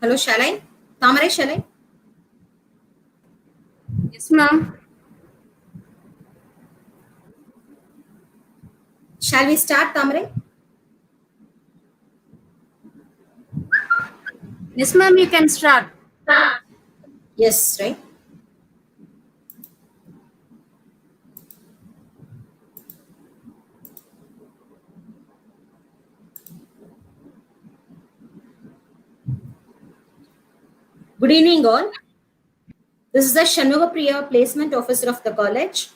Hello, shall I? Tamarai, shall I? Yes, ma'am. Shall we start, Tamarai? Yes, ma'am, you can start. Yes, right. Good evening, all. This is the Shanmuga Priya Placement Officer of the college.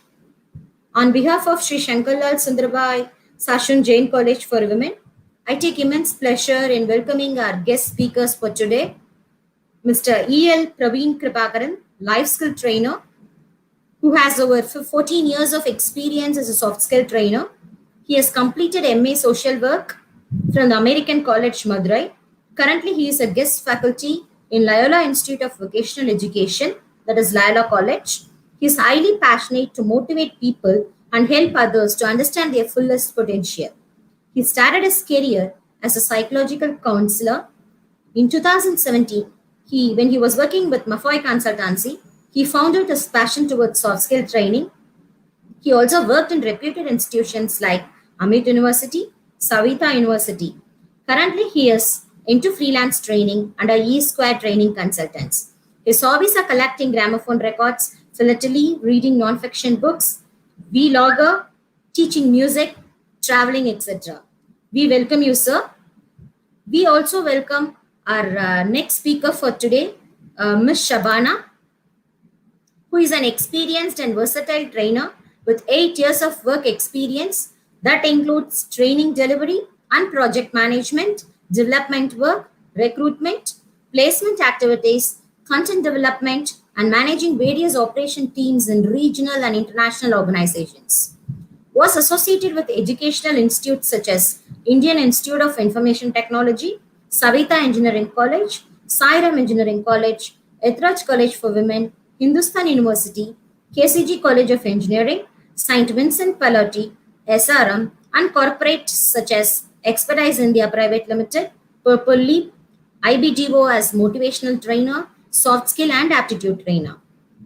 On behalf of Sri Shankarlal Sundarbai Sashun Jain College for Women, I take immense pleasure in welcoming our guest speakers for today, Mr. E.L. Praveen Kripakaran, life skill trainer, who has over 14 years of experience as a soft skill trainer. He has completed MA Social Work from the American College Madurai. Currently, he is a guest faculty in Loyola Institute of Vocational Education, that is Loyola College. He is highly passionate to motivate people and help others to understand their fullest potential. He started his career as a psychological counselor in 2017, when he was working with Mafoy Consultancy, he found out his passion towards soft skill training. He also worked in reputed institutions like Amit University, Savita University. Currently, he is into freelance training under Esquare Training Consultants. His hobbies are collecting gramophone records, philately, reading non-fiction books, vlogger, teaching music, traveling, etc. We welcome you, sir. We also welcome our next speaker for today, Ms. Shabana, who is an experienced and versatile trainer with 8 years of work experience that includes training delivery and project management, development work, recruitment, placement activities, content development, and managing various operation teams in regional and international organizations. Was associated with educational institutes such as Indian Institute of Information Technology, Savita Engineering College, Sairam Engineering College, Ethraj College for Women, Hindustan University, KCG College of Engineering, St. Vincent Pallotti, SRM, and corporates such as Expertise India Private Limited, Purple Leap, IBDO as motivational trainer, soft skill and aptitude trainer.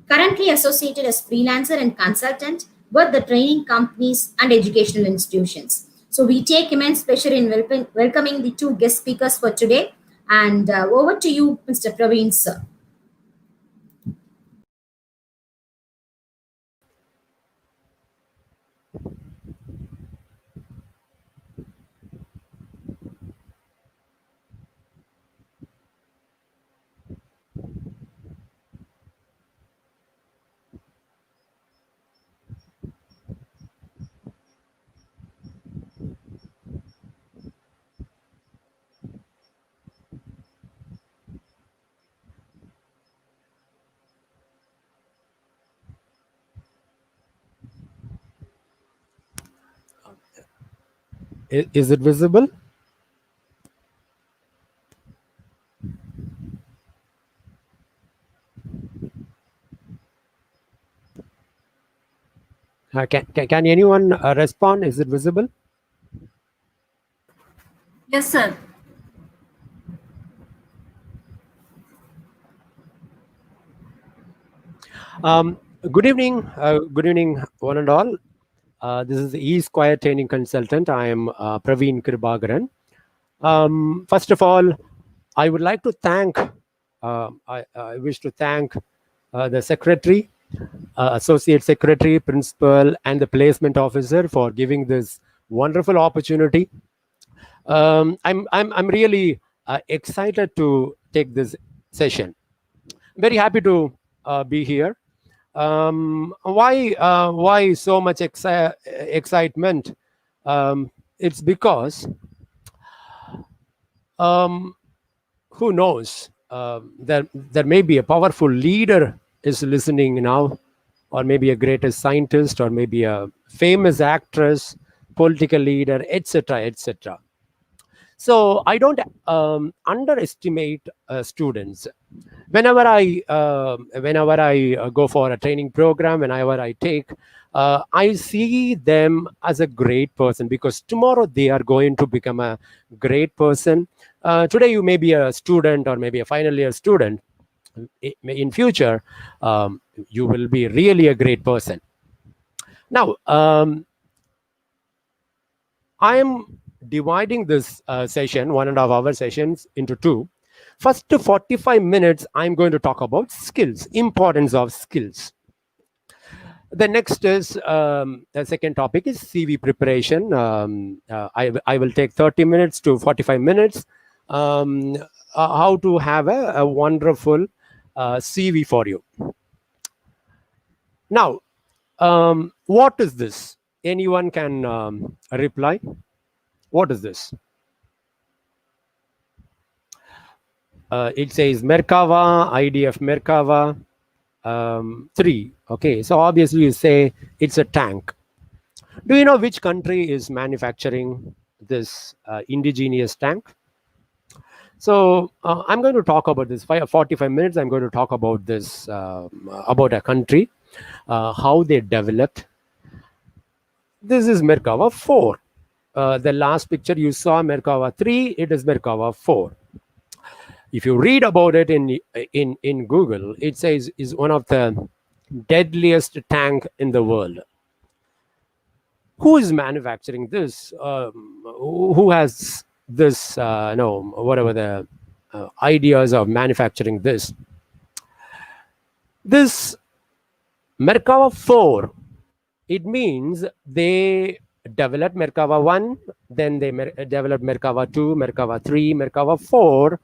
Currently associated as freelancer and consultant with the training companies and educational institutions. So we take immense pleasure in welcoming the two guest speakers for today. And over to you, Mr. Praveen, sir. Is it visible? Can anyone respond? Is it visible? Yes, sir. Good evening, one and all. This is the Esquire Training Consultant. I am Praveen Kripakaran. First of all, I would like to thank, I wish to thank the Secretary, Associate Secretary, Principal, and the Placement Officer for giving this wonderful opportunity. I'm really excited to take this session. Very happy to be here. Why so much excitement? It's because who knows? There may be a powerful leader is listening now, or maybe a greatest scientist, or maybe a famous actress, political leader, etc., etc. So I don't underestimate students. Whenever I go for a training program, whenever I take, I see them as a great person, because tomorrow they are going to become a great person. Today you may be a student or maybe a final year student. In future, you will be really a great person. Now, I am dividing this session, 1.5 hour sessions, into two. First 45 minutes, I'm going to talk about skills, importance of skills. The next is the second topic is CV preparation. I will take 30 minutes to 45 minutes. How to have a wonderful CV for you. Now, what is this? Anyone can reply. What is this? It says Merkava, IDF Merkava 3. Okay, so obviously you say it's a tank. Do you know which country is manufacturing this indigenous tank? So I'm going to talk about this 45 minutes. I'm going to talk about this, about a country, how they developed. This is Merkava 4. The last picture you saw, Merkava 3, it is Merkava 4. If you read about it in Google, it says is one of the deadliest tank in the world. Who is manufacturing this? Who has this? No, whatever the ideas of manufacturing this. This Merkava 4, it means they developed Merkava 1, then they developed Merkava 2, Merkava 3, Merkava 4.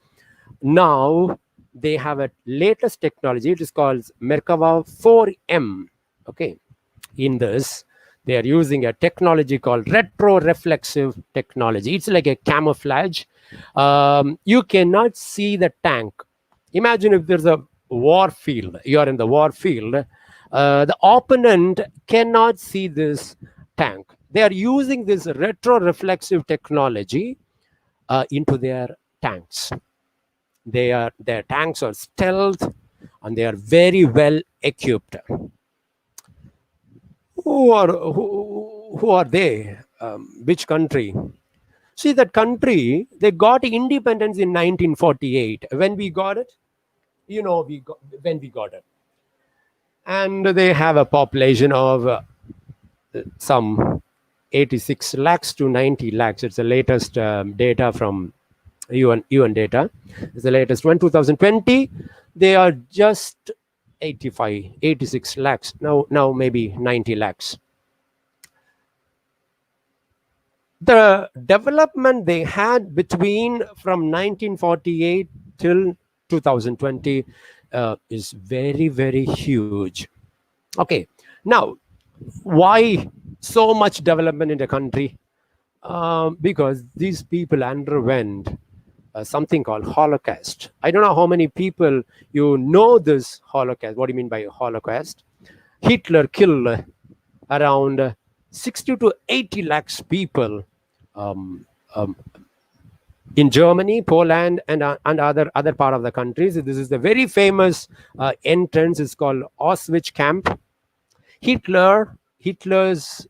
Now they have a latest technology. It is called Merkava 4M. Okay, in this they are using a technology called retro-reflexive technology. It's like a camouflage. You cannot see the tank. Imagine if there's a war field. You are in the war field. The opponent cannot see this tank. They are using this retro-reflexive technology into their tanks. Their tanks are stealth and they are very well equipped. Who are they? Which country? See, that country, they got independence in 1948. When we got it, you know, when we got it. And they have a population of some 86 lakhs to 90 lakhs. It's the latest data from UN data. It's the latest one, 2020. They are just 86 lakhs. Now maybe 90 lakhs. The development they had between from 1948 till 2020 is very, very huge. Okay, now why so much development in the country? Because these people underwent something called Holocaust. I don't know how many people you know this Holocaust. What do you mean by Holocaust? Hitler killed around 60 to 80 lakhs people in Germany, Poland, and other part of the countries. This is the very famous entrance. It's called Auschwitz camp. Hitler's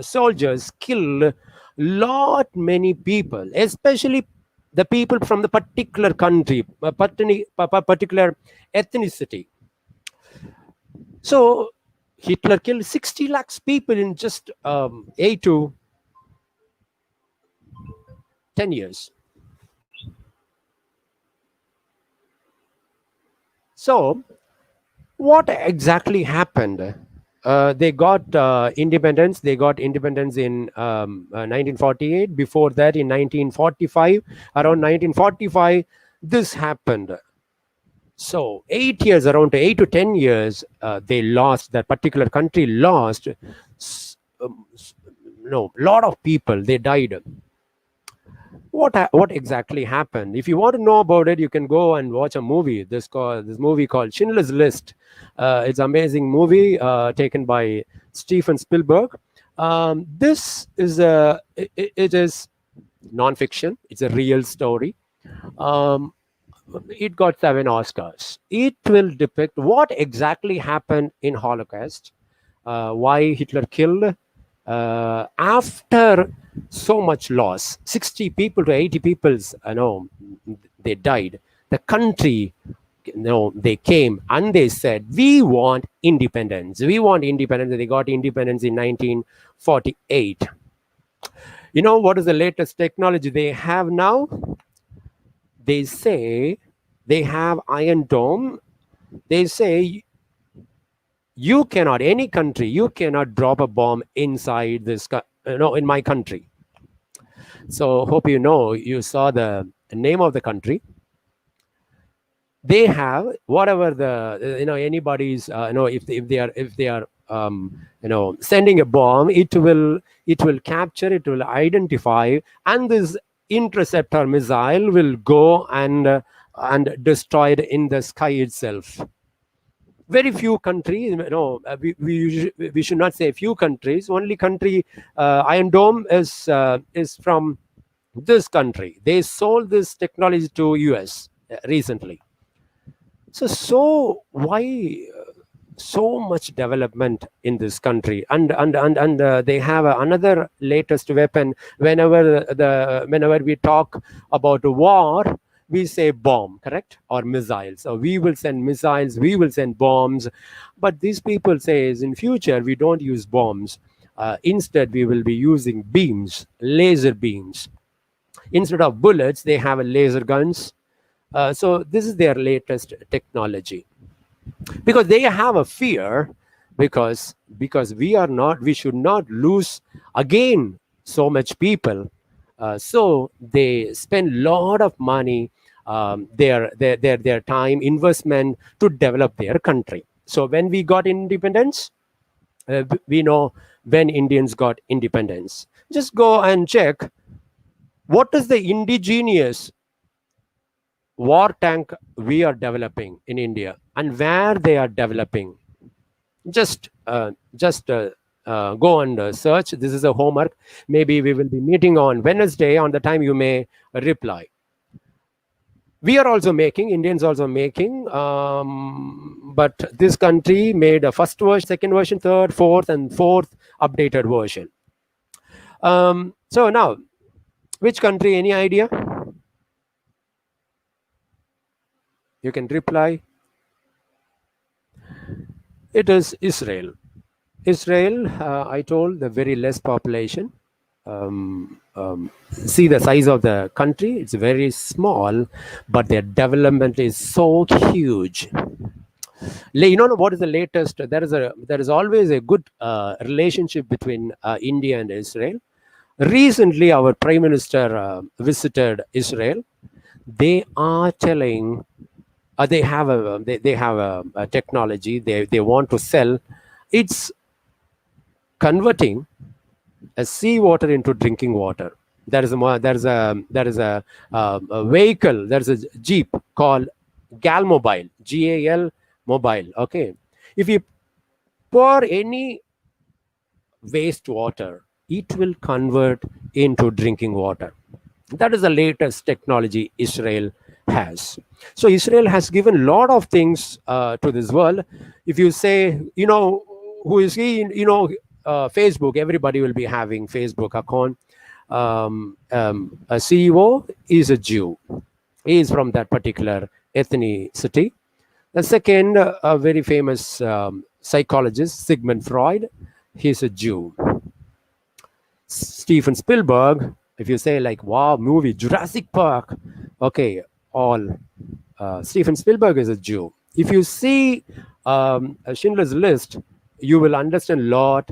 soldiers killed many people, especially the people from the particular country, particular ethnicity. So Hitler killed 60 lakhs people in just 8 to 10 years. So what exactly happened? They got independence. They got independence in 1948. Before that, in 1945, around 1945, this happened. So 8 years, around 8 to 10 years, they lost. That particular country lost. Lot of people. They died. What exactly happened? If you want to know about it, you can go and watch a movie. This movie called Schindler's List. It's an amazing movie taken by Steven Spielberg. This is it is non-fiction. It's a real story. Um, it got 7 Oscars. It will depict what exactly happened in Holocaust, why Hitler killed after so much loss, 60 people to 80 people, they died. The country, they came and they said, we want independence. We want independence. They got independence in 1948. You know what is the latest technology they have now? They say they have Iron Dome. They say you cannot, any country, you cannot drop a bomb inside this, in my country. So hope you saw the name of the country. They have whatever the anybody's if they are sending a bomb, it will capture, it will identify, and this interceptor missile will go and destroy it in the sky itself. Very few countries, we should not say few countries. Only country, Iron Dome is from this country. They sold this technology to US recently. So why so much development in this country? And they have another latest weapon. Whenever we talk about war, we say bomb, correct? Or missiles. So we will send missiles, we will send bombs. But these people say in future we don't use bombs. Instead, we will be using beams, laser beams. Instead of bullets, they have laser guns. So this is their latest technology, because they have a fear, because we should not lose again so much people. So they spend a lot of money, their time, investment to develop their country. So when we got independence, we know when Indians got independence. Just go and check what is the indigenous war tank we are developing in India and where they are developing. Just go and search. This is a homework. Maybe we will be meeting on Wednesday. On the time you may reply. We are also making, Indians also making, but this country made a first version, second version, third, fourth, and fourth updated version. So now, which country? Any idea? You can reply. It is Israel. Israel, I told, the very less population. See the size of the country, it's very small, but their development is so huge. You know what is the latest? There is always a good relationship between India and Israel. Recently, our Prime Minister visited Israel. They are telling they have a technology they want to sell. It's converting a seawater into drinking water. There is a vehicle. There is a Jeep called Gal Mobile, GAL Mobile. Okay, if you pour any wastewater, it will convert into drinking water. That is the latest technology Israel has. So Israel has given a lot of things to this world. If you say, who is he? Facebook, everybody will be having Facebook account. A CEO is a Jew. He is from that particular ethnicity. The second, a very famous psychologist, Sigmund Freud, he's a Jew. Steven Spielberg, if you say like, wow, movie, Jurassic Park, okay, all. Steven Spielberg is a Jew. If you see Schindler's List, you will understand a lot.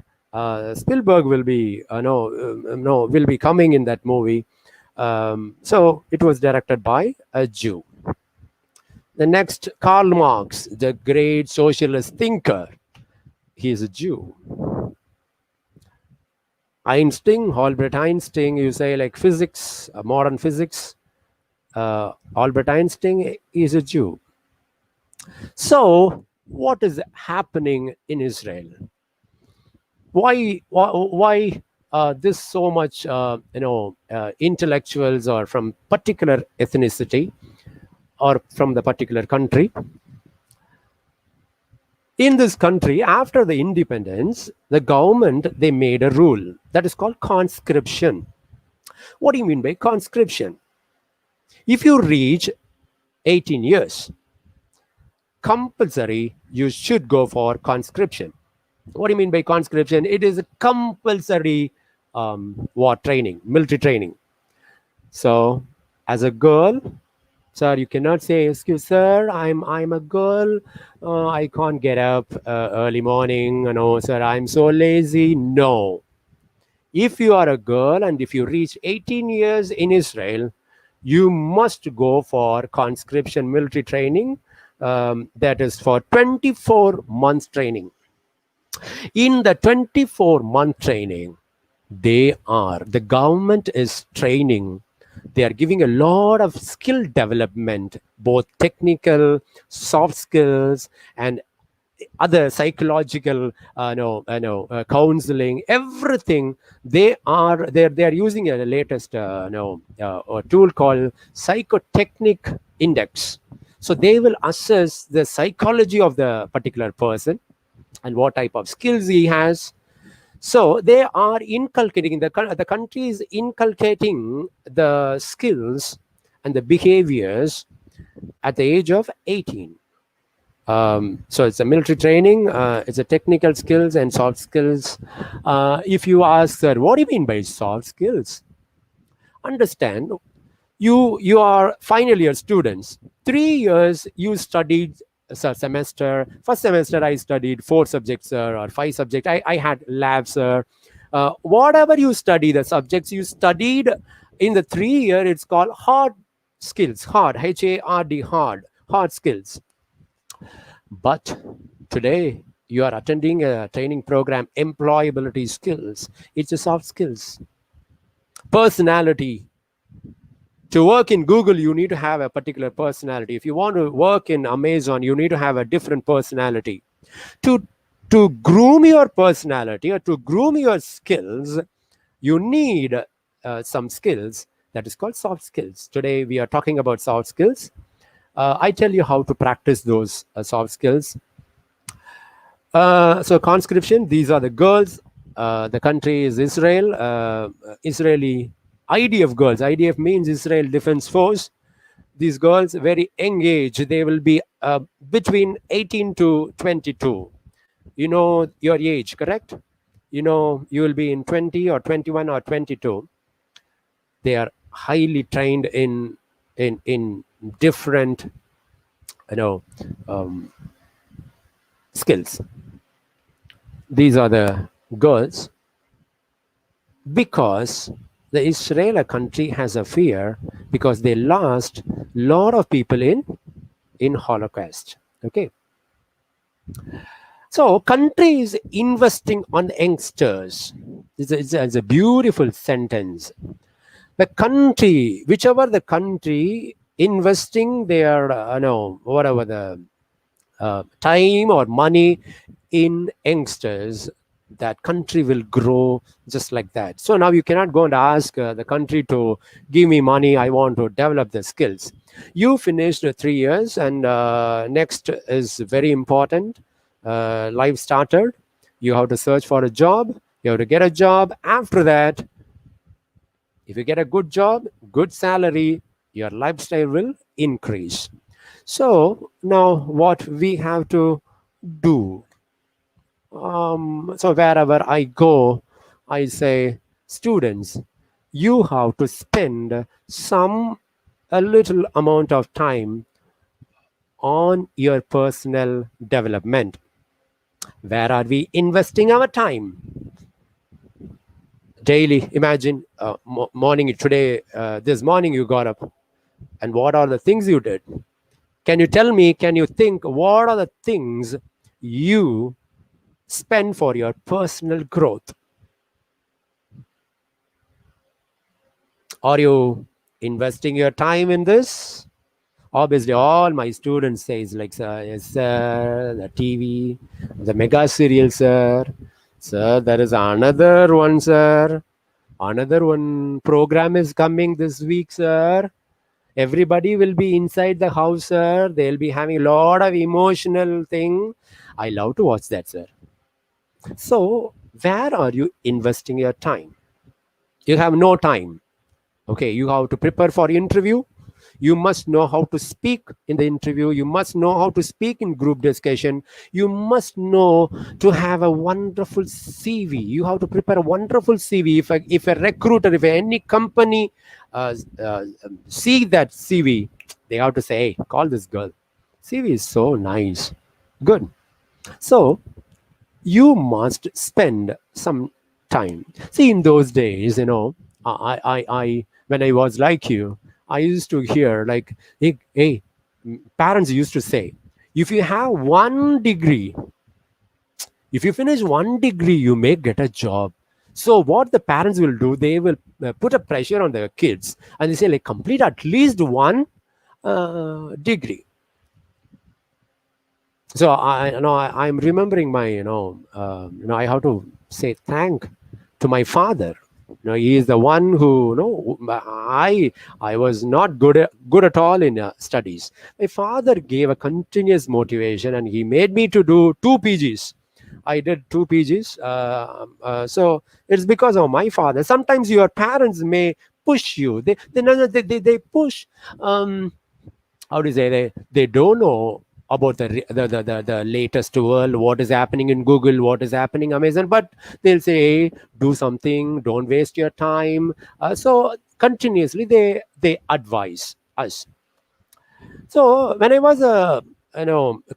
Spielberg will be will be coming in that movie. So it was directed by a Jew. The next, Karl Marx, the great socialist thinker, he is a Jew. Einstein, Albert Einstein, you say like physics, modern physics. Albert Einstein is a Jew. So what is happening in Israel? Why this so much, intellectuals or from particular ethnicity or from the particular country. In this country, after the independence, the government, they made a rule that is called conscription. What do you mean by conscription? If you reach 18 years, compulsory, you should go for conscription. What do you mean by conscription? It is a compulsory war training, military training. So, as a girl, sir, you cannot say, "Excuse, sir, I'm a girl. I can't get up early morning. No, sir, I'm so lazy." No. If you are a girl and if you reach 18 years in Israel, you must go for conscription military training. That is for 24 months training. In the 24-month training, the government is training. They are giving a lot of skill development, both technical, soft skills, and other psychological counseling, everything. They're using a latest a tool called psychotechnic index. So they will assess the psychology of the particular person and what type of skills he has. So they are inculcating, the country is inculcating the skills and the behaviors at the age of 18. So it's a military training, it's a technical skills and soft skills. If you ask, sir, what do you mean by soft skills? Understand, you are final year students. 3 years you studied semester. First semester I studied 4 subjects, sir, or 5 subjects. I had labs, sir. Whatever you study, the subjects you studied in the 3 year, it's called hard skills, hard, H-A-R-D, hard skills. But today you are attending a training program, employability skills. It's a soft skills. Personality. To work in Google, you need to have a particular personality. If you want to work in Amazon, you need to have a different personality. To groom your personality or to groom your skills, you need some skills that is called soft skills. Today we are talking about soft skills. I tell you how to practice those soft skills. So conscription, these are the girls. The country is Israel. Israeli IDF girls. IDF means Israel Defense Force. These girls, very young age. They will be between 18 to 22. You know your age, correct? You know you will be in 20 or 21 or 22. They are highly trained in different skills. These are the girls, because the Israel country has a fear because they lost a lot of people in Holocaust. Okay, so country is investing on youngsters. It's a beautiful sentence. The country, whichever the country investing their whatever the time or money in youngsters, that country will grow just like that. So now you cannot go and ask the country to give me money. I want to develop the skills. You finished 3 years, and next is very important. Life started. You have to search for a job. You have to get a job. After that, if you get a good job, good salary, your lifestyle will increase. So now what we have to do? So wherever I go, I say, students, you have to spend a little amount of time on your personal development. Where are we investing our time? Daily. Imagine morning today, this morning you got up, and what are the things you did? Can you tell me, can you think, what are the things you spend for your personal growth? Are you investing your time in this? Obviously, all my students say, like, sir, yes, sir, the TV, the mega serial, sir. Sir, there is another one, sir. Another one program is coming this week, sir. Everybody will be inside the house, sir. They'll be having a lot of emotional thing. I love to watch that, sir. So, where are you investing your time? You have no time. Okay, you have to prepare for interview. You must know how to speak in the interview. You must know how to speak in group discussion. You must know to have a wonderful CV. You have to prepare a wonderful CV. If a recruiter, if any company see that CV, they have to say, hey, call this girl. CV is so nice. Good. So you must spend some time. See, in those days, when I was like you, I used to hear like, hey, parents used to say, if you have one degree, if you finish one degree, you may get a job. So what the parents will do, they will put a pressure on their kids, and they say like, complete at least one degree. So I'm remembering my I have to say thank to my father. He is the one who I was not good at all in studies. My father gave a continuous motivation, and he made me to do 2 PGs. I did 2 PGs. So it's because of my father. Sometimes your parents may push you. They push. How do you say, they don't know about the latest world, what is happening in Google, what is happening Amazon, but they'll say, hey, do something, don't waste your time. So continuously they advise us. So when I was a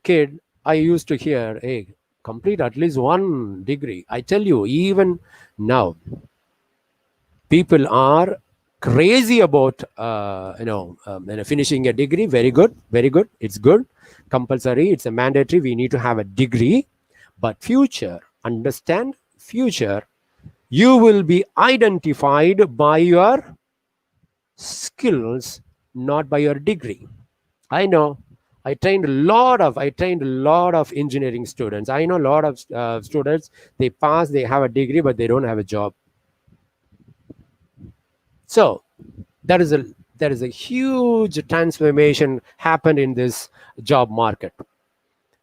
kid, I used to hear, hey, complete at least one degree. I tell you, even now people are crazy about finishing a degree. Very good, it's good, compulsory, it's a mandatory, we need to have a degree. But future, understand, future, you will be identified by your skills, not by your degree. I know, I trained a lot of engineering students. I know a lot of students, they pass, they have a degree, but they don't have a job. So there is a huge transformation happened in this job market.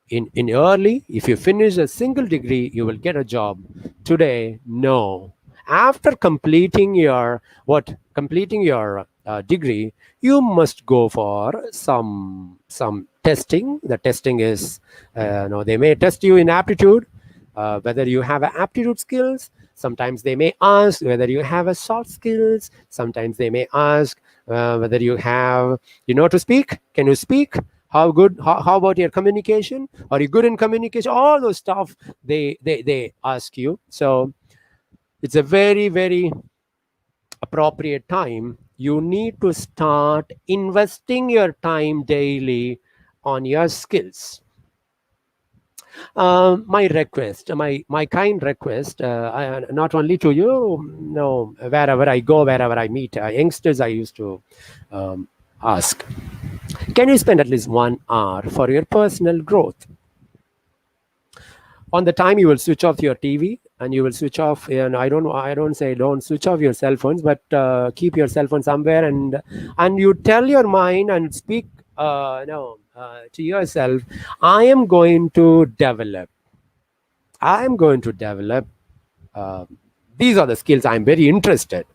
In early, if you finish a single degree, you will get a job. Today, no. After completing your degree, you must go for some testing. The testing is, they may test you in aptitude, whether you have aptitude skills. Sometimes they may ask whether you have a soft skills. Sometimes they may ask whether you have, to speak. Can you speak? How good? How about your communication? Are you good in communication? All those stuff they ask you. So it's a very, very appropriate time. You need to start investing your time daily on your skills. My request, my kind request, not only to you, no, wherever I go, wherever I meet youngsters, I used to ask, can you spend at least 1 hour for your personal growth? On the time you will switch off your TV and you will switch off, and I don't say don't switch off your cell phones, but keep your cell phone somewhere, and you tell your mind and speak to yourself, I am going to develop. These are the skills I'm very interested.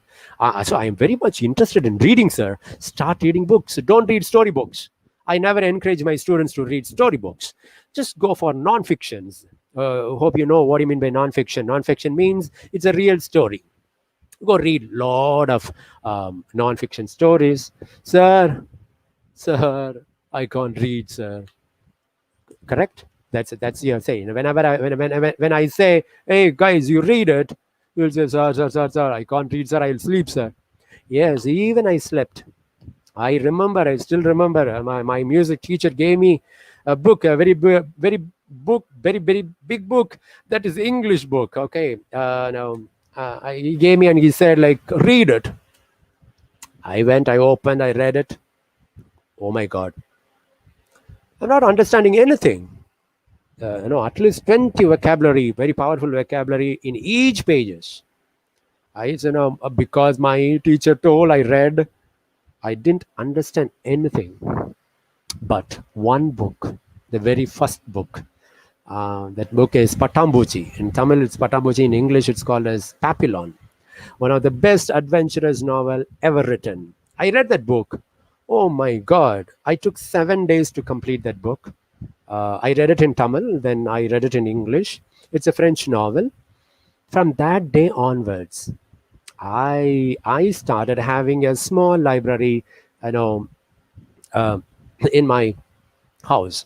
So I'm very much interested in reading, sir. Start reading books. Don't read storybooks. I never encourage my students to read storybooks. Just go for non-fictions. Hope you know what you mean by non-fiction. Non-fiction means it's a real story. Go read a lot of non-fiction stories. Sir, I can't read, sir. Correct? That's your saying. When I say, hey guys, you read it, you'll say, sir, I can't read, sir, I'll sleep, sir. Yes, even I slept. I still remember my music teacher gave me a book, a very big book. That is English book. Okay. He gave me and he said, like, read it. I went, I opened, I read it. Oh my God. I'm not understanding anything. at least 20 vocabulary, very powerful vocabulary in each pages. Because my teacher told, I read, I didn't understand anything. But one book, the very first book, that book is Patambuchi. In Tamil, it's Patambuchi. In English, it's called as Papillon. One of the best adventurous novel ever written. I read that book. Oh my God. I took 7 days to complete that book. I read it in Tamil, then I read it in English. It's a French novel. From that day onwards, I started having a small library, you know, uh, in my house.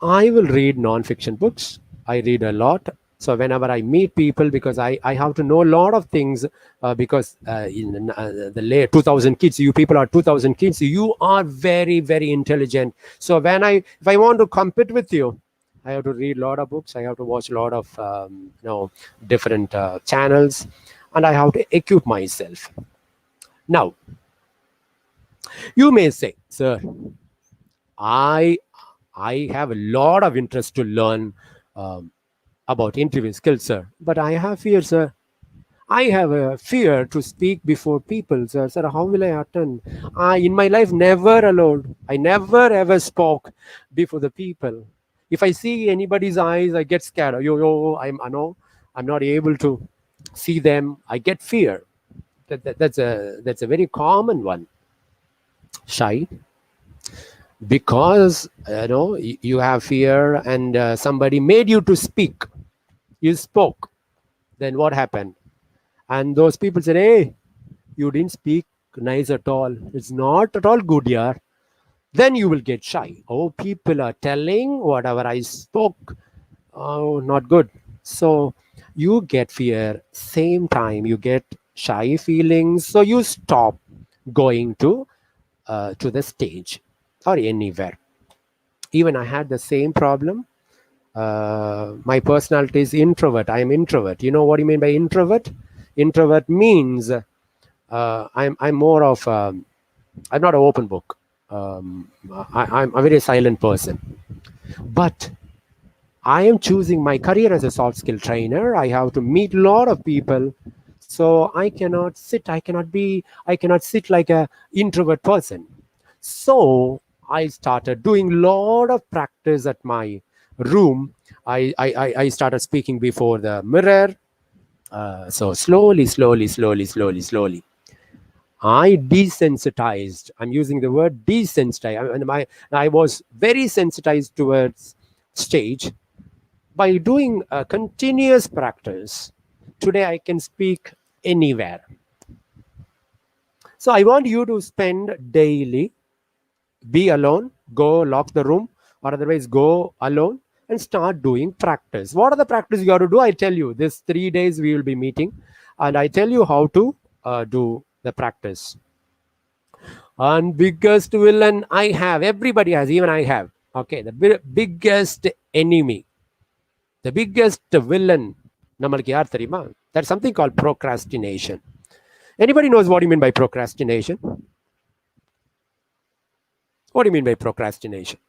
I will read non-fiction books. I read a lot. So whenever I meet people, because I have to know a lot of things, because in the late 2000 kids, you people are 2000 kids, you are very, very intelligent. So if I want to compete with you, I have to read a lot of books. I have to watch a lot of different channels, and I have to equip myself. Now, you may say, sir, I I have a lot of interest to learn um, about interview skills, sir. But I have fear, sir. I have a fear to speak before people, sir. Sir, how will I attend? I, in my life, never allowed. I never ever spoke before the people. If I see anybody's eyes, I get scared. I know I'm not able to see them. I get fear. That's a very common one. Shy, because you have fear, and somebody made you to speak. You spoke. Then what happened? And those people said, hey, you didn't speak nice at all. It's not at all good, yeah. Then you will get shy. Oh, people are telling whatever I spoke. Oh, not good. So you get fear. Same time you get shy feelings. So you stop going to the stage or anywhere. Even I had the same problem. My personality is introvert. I am introvert. You know what you mean by introvert? Introvert means I'm more of I'm not an open book. I'm a very silent person. But I am choosing my career as a soft skill trainer. I have to meet a lot of people. So I cannot sit. I cannot sit like a introvert person. So I started doing a lot of practice at my room. I started speaking before the mirror. So slowly, I desensitized. I'm using the word desensitized. I was very sensitized towards stage. By doing a continuous practice, today I can speak anywhere. So I want you to spend daily, be alone, go lock the room, or otherwise go alone and start doing practice. What are the practice you have to do? I tell you, this 3 days we will be meeting, and I tell you how to do the practice. And biggest villain I have, everybody has, even I have. Okay, the biggest enemy, the biggest villain, நம்மளுக்கு யார் தெரியுமா? There's something called procrastination. Anybody knows what you mean by procrastination? What do you mean by procrastination?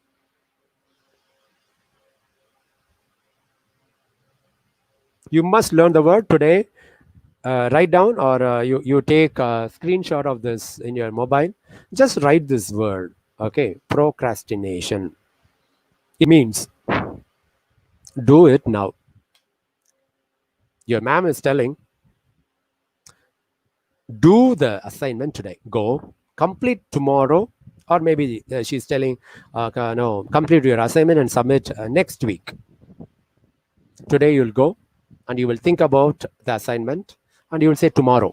You must learn the word today. Write down, or you take a screenshot of this in your mobile. Just write this word. Okay, procrastination. It means do it now. Your ma'am is telling, do the assignment today. Go complete tomorrow, or maybe she's telling, no, complete your assignment and submit next week. Today you'll go and you will think about the assignment, and you will say tomorrow.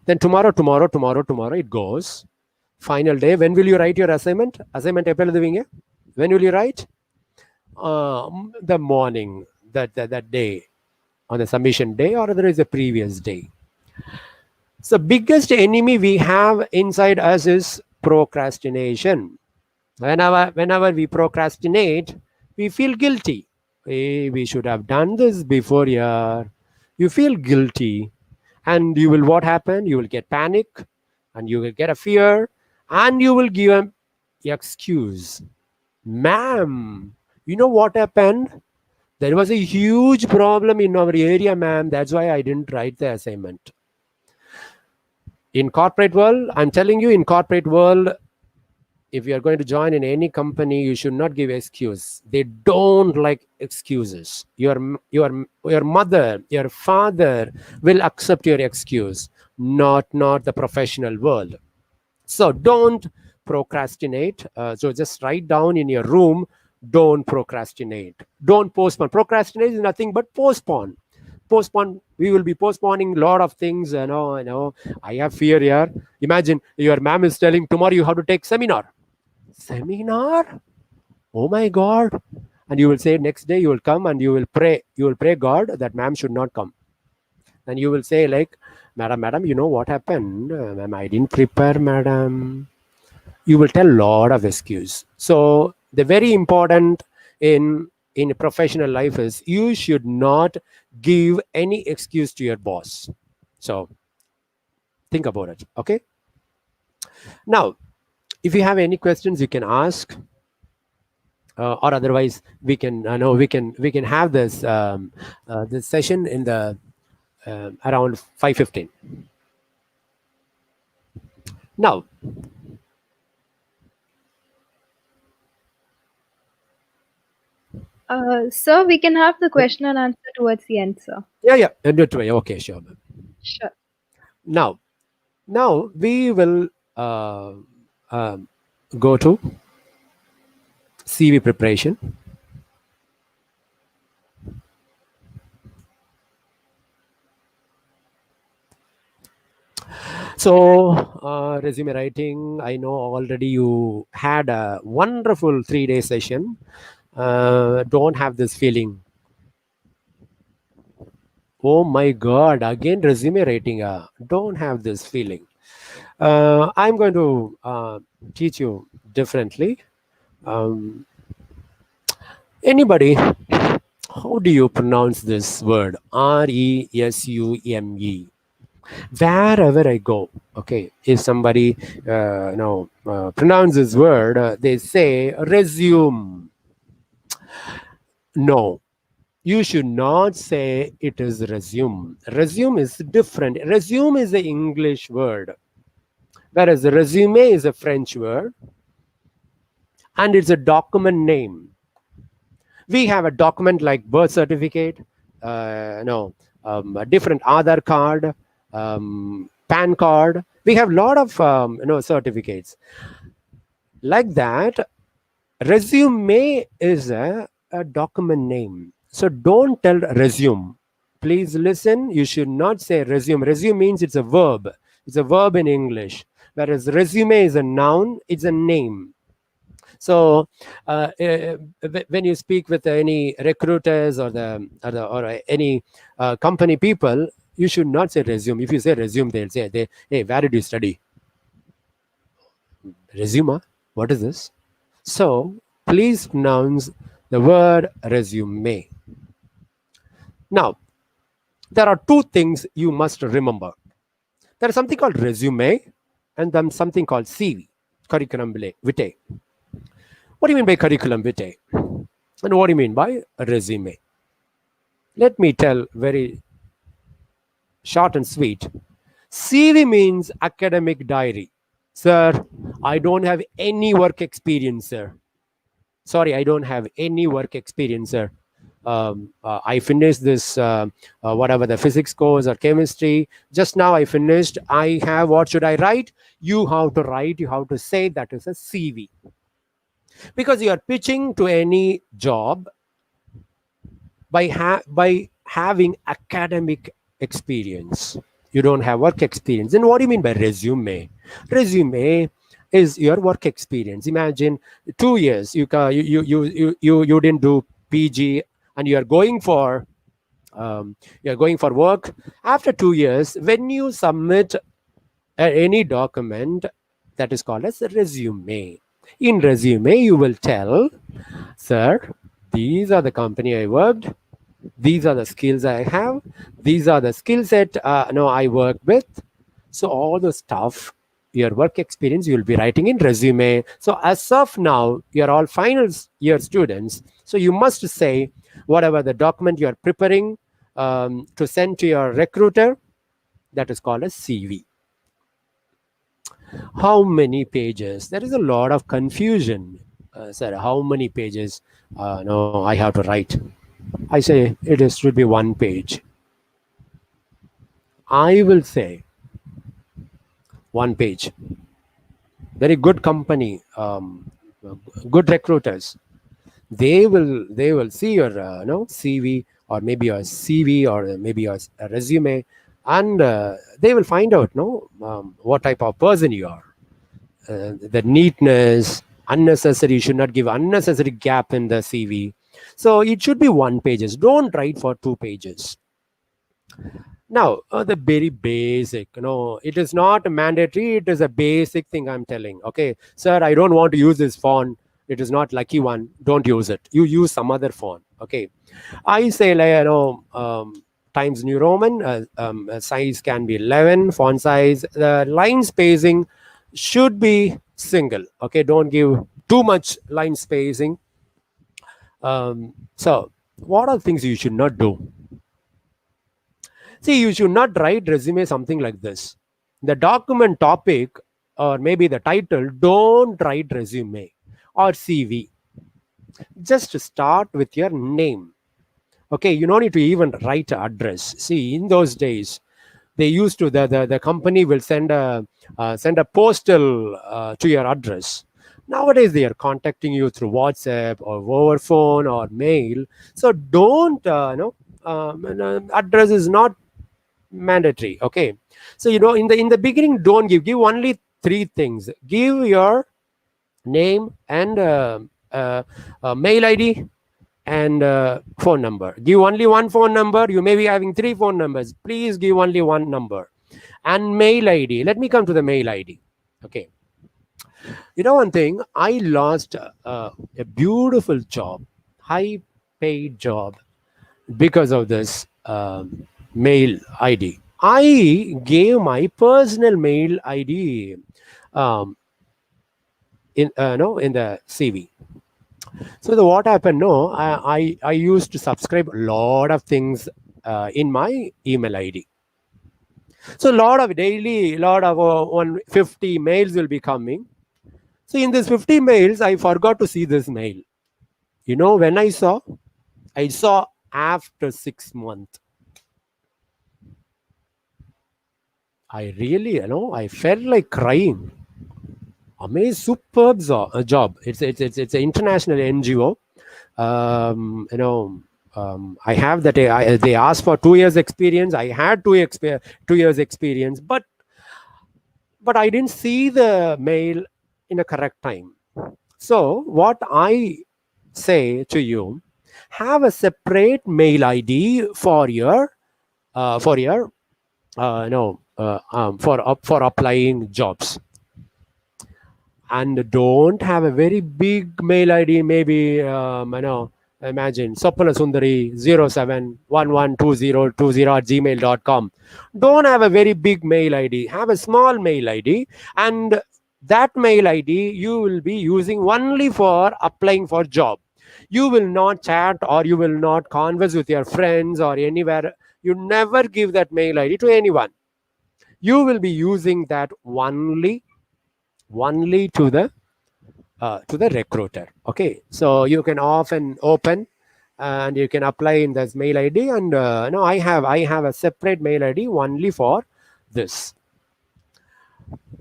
Then tomorrow it goes. Final day, when will you write your assignment? Assignment எப்ப எழுதுவீங்க? When will you write? The morning, that day, on the submission day, or there is a previous day. So biggest enemy we have inside us is procrastination. Whenever we procrastinate, we feel guilty. Hey, we should have done this before, yeah. You feel guilty, and you will, what happen? You will get panic, and you will get a fear, and you will give an excuse. Ma'am, You know what happened? There was a huge problem in our area, ma'am. That's why I didn't write the assignment. In corporate world, I'm telling you, in corporate world, if you are going to join in any company, you should not give excuse. They don't like excuses. Your mother, your father will accept your excuse, not the professional world. So don't procrastinate. So just write down in your room, don't procrastinate. Don't postpone. Procrastinate is nothing but postpone. Postpone. We will be postponing a lot of things. I have fear here. Imagine your ma'am is telling tomorrow you have to take seminar. Seminar? Oh my God. And you will say next day you will come and you will pray. You will pray God that ma'am should not come. And you will say like, madam, you know what happened? Ma'am, I didn't prepare, madam. You will tell a lot of excuse. So the very important in professional life is you should not give any excuse to your boss. So think about it. Okay. Now, if you have any questions, you can ask. Or otherwise we can we can have this session in the around 5:15. Now Sir, we can have the question and answer towards the end, sir. yeah okay, sure. Sure. Now we will go to CV preparation. So resume writing, I know already you had a wonderful 3-day session. Don't have this feeling, oh my God, again resume writing. Don't have this feeling. I'm going to teach you differently. Anybody, how do you pronounce this word? resume. Wherever I go, okay, if somebody pronounce this word, they say resume. No, you should not say it is resume. Resume is different. Resume is the English word, whereas resume is a French word, and it's a document name. We have a document like birth certificate, a different Aadhaar card, PAN card. We have a lot of certificates like that. Resume is a document name. So don't tell resume. Please listen. You should not say resume. Resume means it's a verb. It's a verb in English. Whereas resume is a noun. It's a name. So when you speak with any recruiters or any company people, you should not say resume. If you say resume, they'll say, hey, where did you study? Resume? What is this? So please pronounce the word resume. Now, there are two things you must remember. There is something called resume and then something called CV, curriculum vitae. What do you mean by curriculum vitae? And what do you mean by resume? Let me tell very short and sweet. CV means academic diary. Sir, I don't have any work experience, sir. Sorry, I don't have any work experience, sir. I finished this, whatever the physics course or chemistry. Just now I finished. I have, what should I write? You have to write, you have to say that is a CV. Because you are pitching to any job by having academic experience. You don't have work experience. Then what do you mean by resume? Resume is your work experience. Imagine 2 years you didn't do PG and you are going for work. After 2 years, when you submit any document, that is called as a resume. In resume, you will tell, sir, these are the company I worked. These are the skills I have. These are the skill set I work with. So all the stuff your work experience you'll be writing in resume. So as of now, you're all final year students. So you must say whatever the document you're preparing to send to your recruiter, that is called a CV. How many pages? There is a lot of confusion. Sir, how many pages? No, I have to write. I say should be 1 page. I will say 1 page. Very good company, good recruiters. They will see your CV, or maybe your CV, or maybe your resume, and they will find out what type of person you are. The neatness, unnecessary, you should not give unnecessary gap in the CV. So it should be 1 pages. Don't write for 2 pages. Now, the very basic, it is not mandatory. It is a basic thing I'm telling. Okay, sir, I don't want to use this font. It is not lucky one. Don't use it. You use some other font. Okay, I say Times New Roman. Size can be 11. Font size. The line spacing should be single. Okay, don't give too much line spacing. So, what are things you should not do? See, you should not write resume something like this. The document topic, or maybe the title, don't write resume or CV. Just start with your name. Okay, you don't need to even write an address. See, in those days, they used to, the company will send a postal to your address. Nowadays, they are contacting you through WhatsApp or over phone or mail. So don't, address is not mandatory. Okay, so in the beginning, don't give only 3 things. Give your name and mail ID and phone number. Give only 1 phone number. You may be having 3 phone numbers. Please give only 1 number. And mail ID. Let me come to the mail ID. Okay, one thing, I lost a beautiful job, high paid job, because of this mail ID. I gave my personal mail ID in the CV. So what happened? No, I used to subscribe a lot of things in my email ID. So a lot of 150 mails will be coming. So in this 50 mails, I forgot to see this mail. When I saw after 6 months. I really, I felt like crying. Amazing, superb job. It's an international NGO. I have that. They asked for 2 years experience. I had 2 years experience, but I didn't see the mail in a correct time. So what I say to you, have a separate mail ID for applying jobs, and don't have a very big mail ID. Maybe imagine Sopana Sundari 07112020@gmail.com. Don't have a very big mail ID. Have a small mail ID, and that mail ID you will be using only for applying for job. You will not chat, or you will not converse with your friends or anywhere. You never give that mail ID to anyone. You will be using that only to the recruiter. Okay, so you can often open and you can apply in this mail ID, and I have a separate mail ID only for this.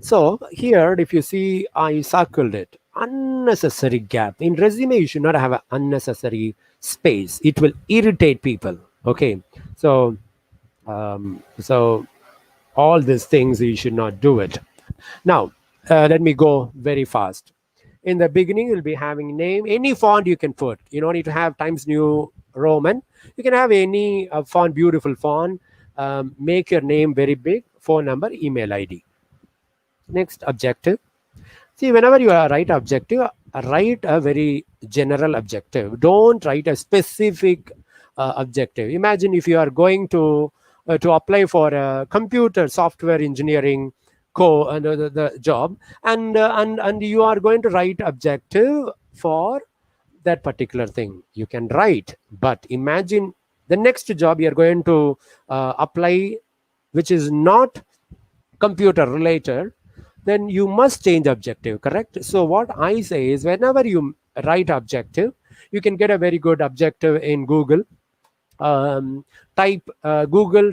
So here, if you see, I circled it. Unnecessary gap in resume. You should not have an unnecessary space. It will irritate people. Okay, so all these things you should not do it. Now, let me go very fast. In the beginning, you'll be having name, any font you can put. You don't need to have Times New Roman. You can have any font, beautiful font. Make your name very big, phone number, email ID. Next, objective. See, whenever you write objective, write a very general objective. Don't write a specific objective. Imagine if you are going to apply for a computer software engineering the job, and you are going to write objective for that particular thing. You can write, but imagine the next job you are going to apply, which is not computer related, then you must change objective, correct? So what I say is, whenever you write objective, you can get a very good objective in Google. Google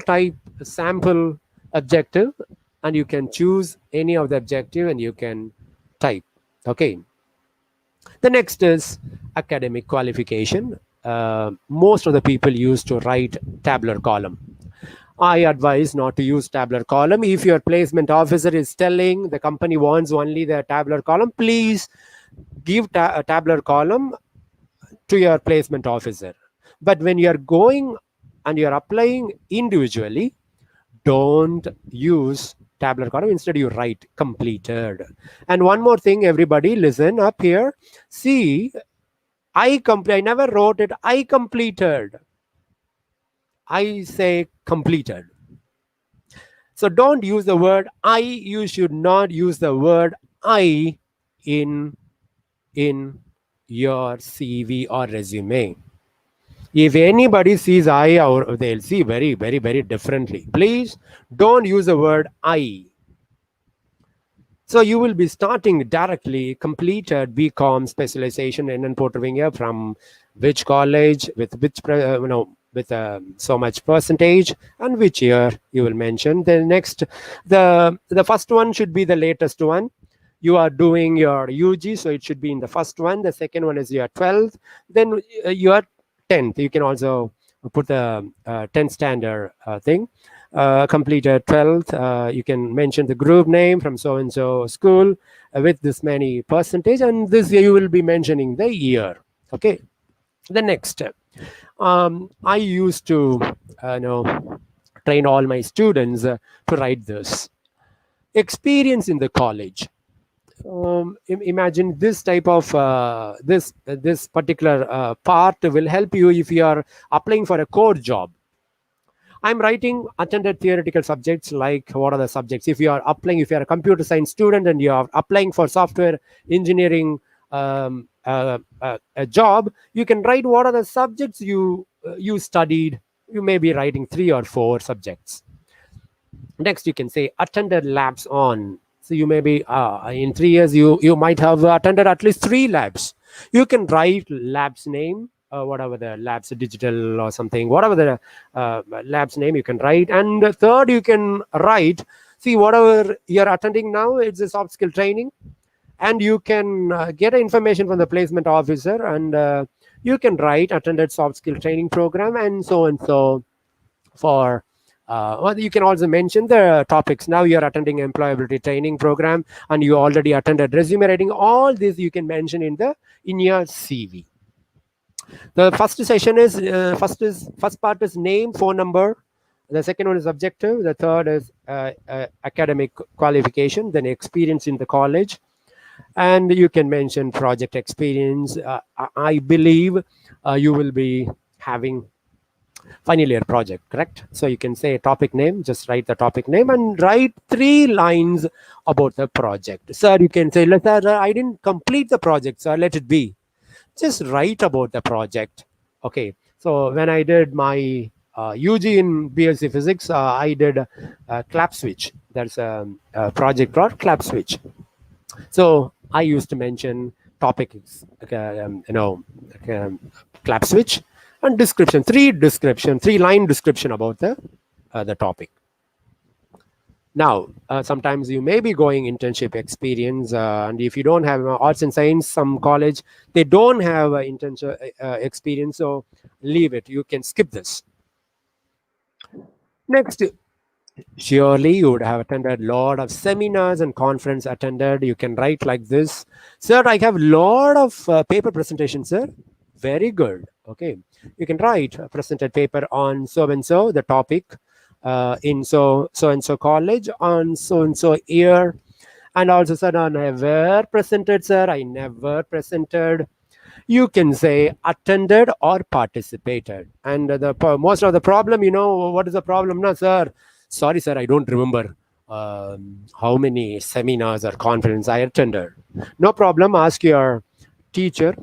type sample objective, and you can choose any of the objective and you can type. Okay. The next is academic qualification. Most of the people used to write tabular column. I advise not to use tabular column. If your placement officer is telling the company wants only the tabular column, please give a tabular column to your placement officer. But when you're going and you're applying individually, don't use tabular column. Instead, you write completed. And one more thing, everybody, listen up here. See, I never wrote it. I completed. I say completed. So don't use the word I. You should not use the word I in your CV or resume. If anybody sees I, or they'll see very, very, very differently. Please don't use the word I. So you will be starting directly completed BCom specialization in Portavia from which college, with which with so much percentage, and which year you will mention. The next, the first one should be the latest one. You are doing your UG, so it should be in the first one. The second one is your 12th. Then your 10th. You can also put the 10th standard thing. Completed 12th. You can mention the group name from so and so school with this many percentage, and this you will be mentioning the year. Okay. The next step. I used to train all my students to write this. Experience in the college. Imagine this type of this particular part will help you if you are applying for a core job. I'm writing attended theoretical subjects, like what are the subjects. If you are applying, if you are a computer science student and you are applying for software engineering a job, you can write what are the subjects you studied. You may be writing 3 or 4 subjects. Next, you can say attended labs on. So you may be in 3 years you might have attended at least 3 labs. You can write labs name, whatever the labs, digital or something, whatever the labs name you can write. And third, you can write, see, whatever you're attending now, it's a soft skill training, and you can get information from the placement officer, and you can write attended soft skill training program and so for well, you can also mention the topics. Now you're attending employability training program and you already attended resume writing. All this you can mention in your CV. The first session is first part is name, phone number. The second one is objective. The third is academic qualification, then experience in the college. And you can mention project experience. I believe you will be having final year project, correct? So you can say topic name, just write the topic name and write 3 lines about the project. Sir, you can say, sir, I didn't complete the project, sir, let it be. Just write about the project. Okay, so when I did my UG in BSc Physics, I did clap switch. There's a project called clap switch. So I used to mention topics, clap switch, and description, 3-line description about the topic. Now, sometimes you may be going internship experience, and if you don't have arts and science, some college, they don't have internship experience, so leave it. You can skip this. Next, surely you would have attended a lot of seminars and conference attended. You can write like this. Sir, I have a lot of paper presentations, sir. Very good. Okay. You can write a presented paper on so-and-so, the topic in so-and-so college on so-and-so year. And also, sir, I never presented, sir. I never presented. You can say attended or participated. And most of the problem, what is the problem now, sir? Sorry, sir, I don't remember. how many seminars or conferences I attended. No problem. Ask your teacher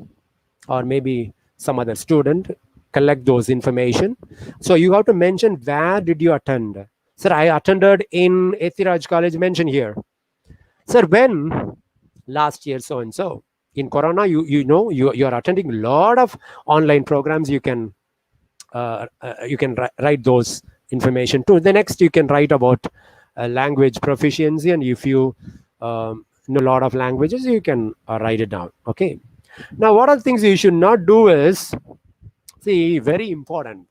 or maybe some other student, collect those information. So you have to mention where did you attend. Sir, I attended in Ethiraj College, mention here. Sir, when? Last year, so and so. In Corona, you are attending a lot of online programs. You can write those information too. The next you can write about language proficiency, and if you know a lot of languages, you can write it down. Okay. Now, what are the things you should not do is, see, very important.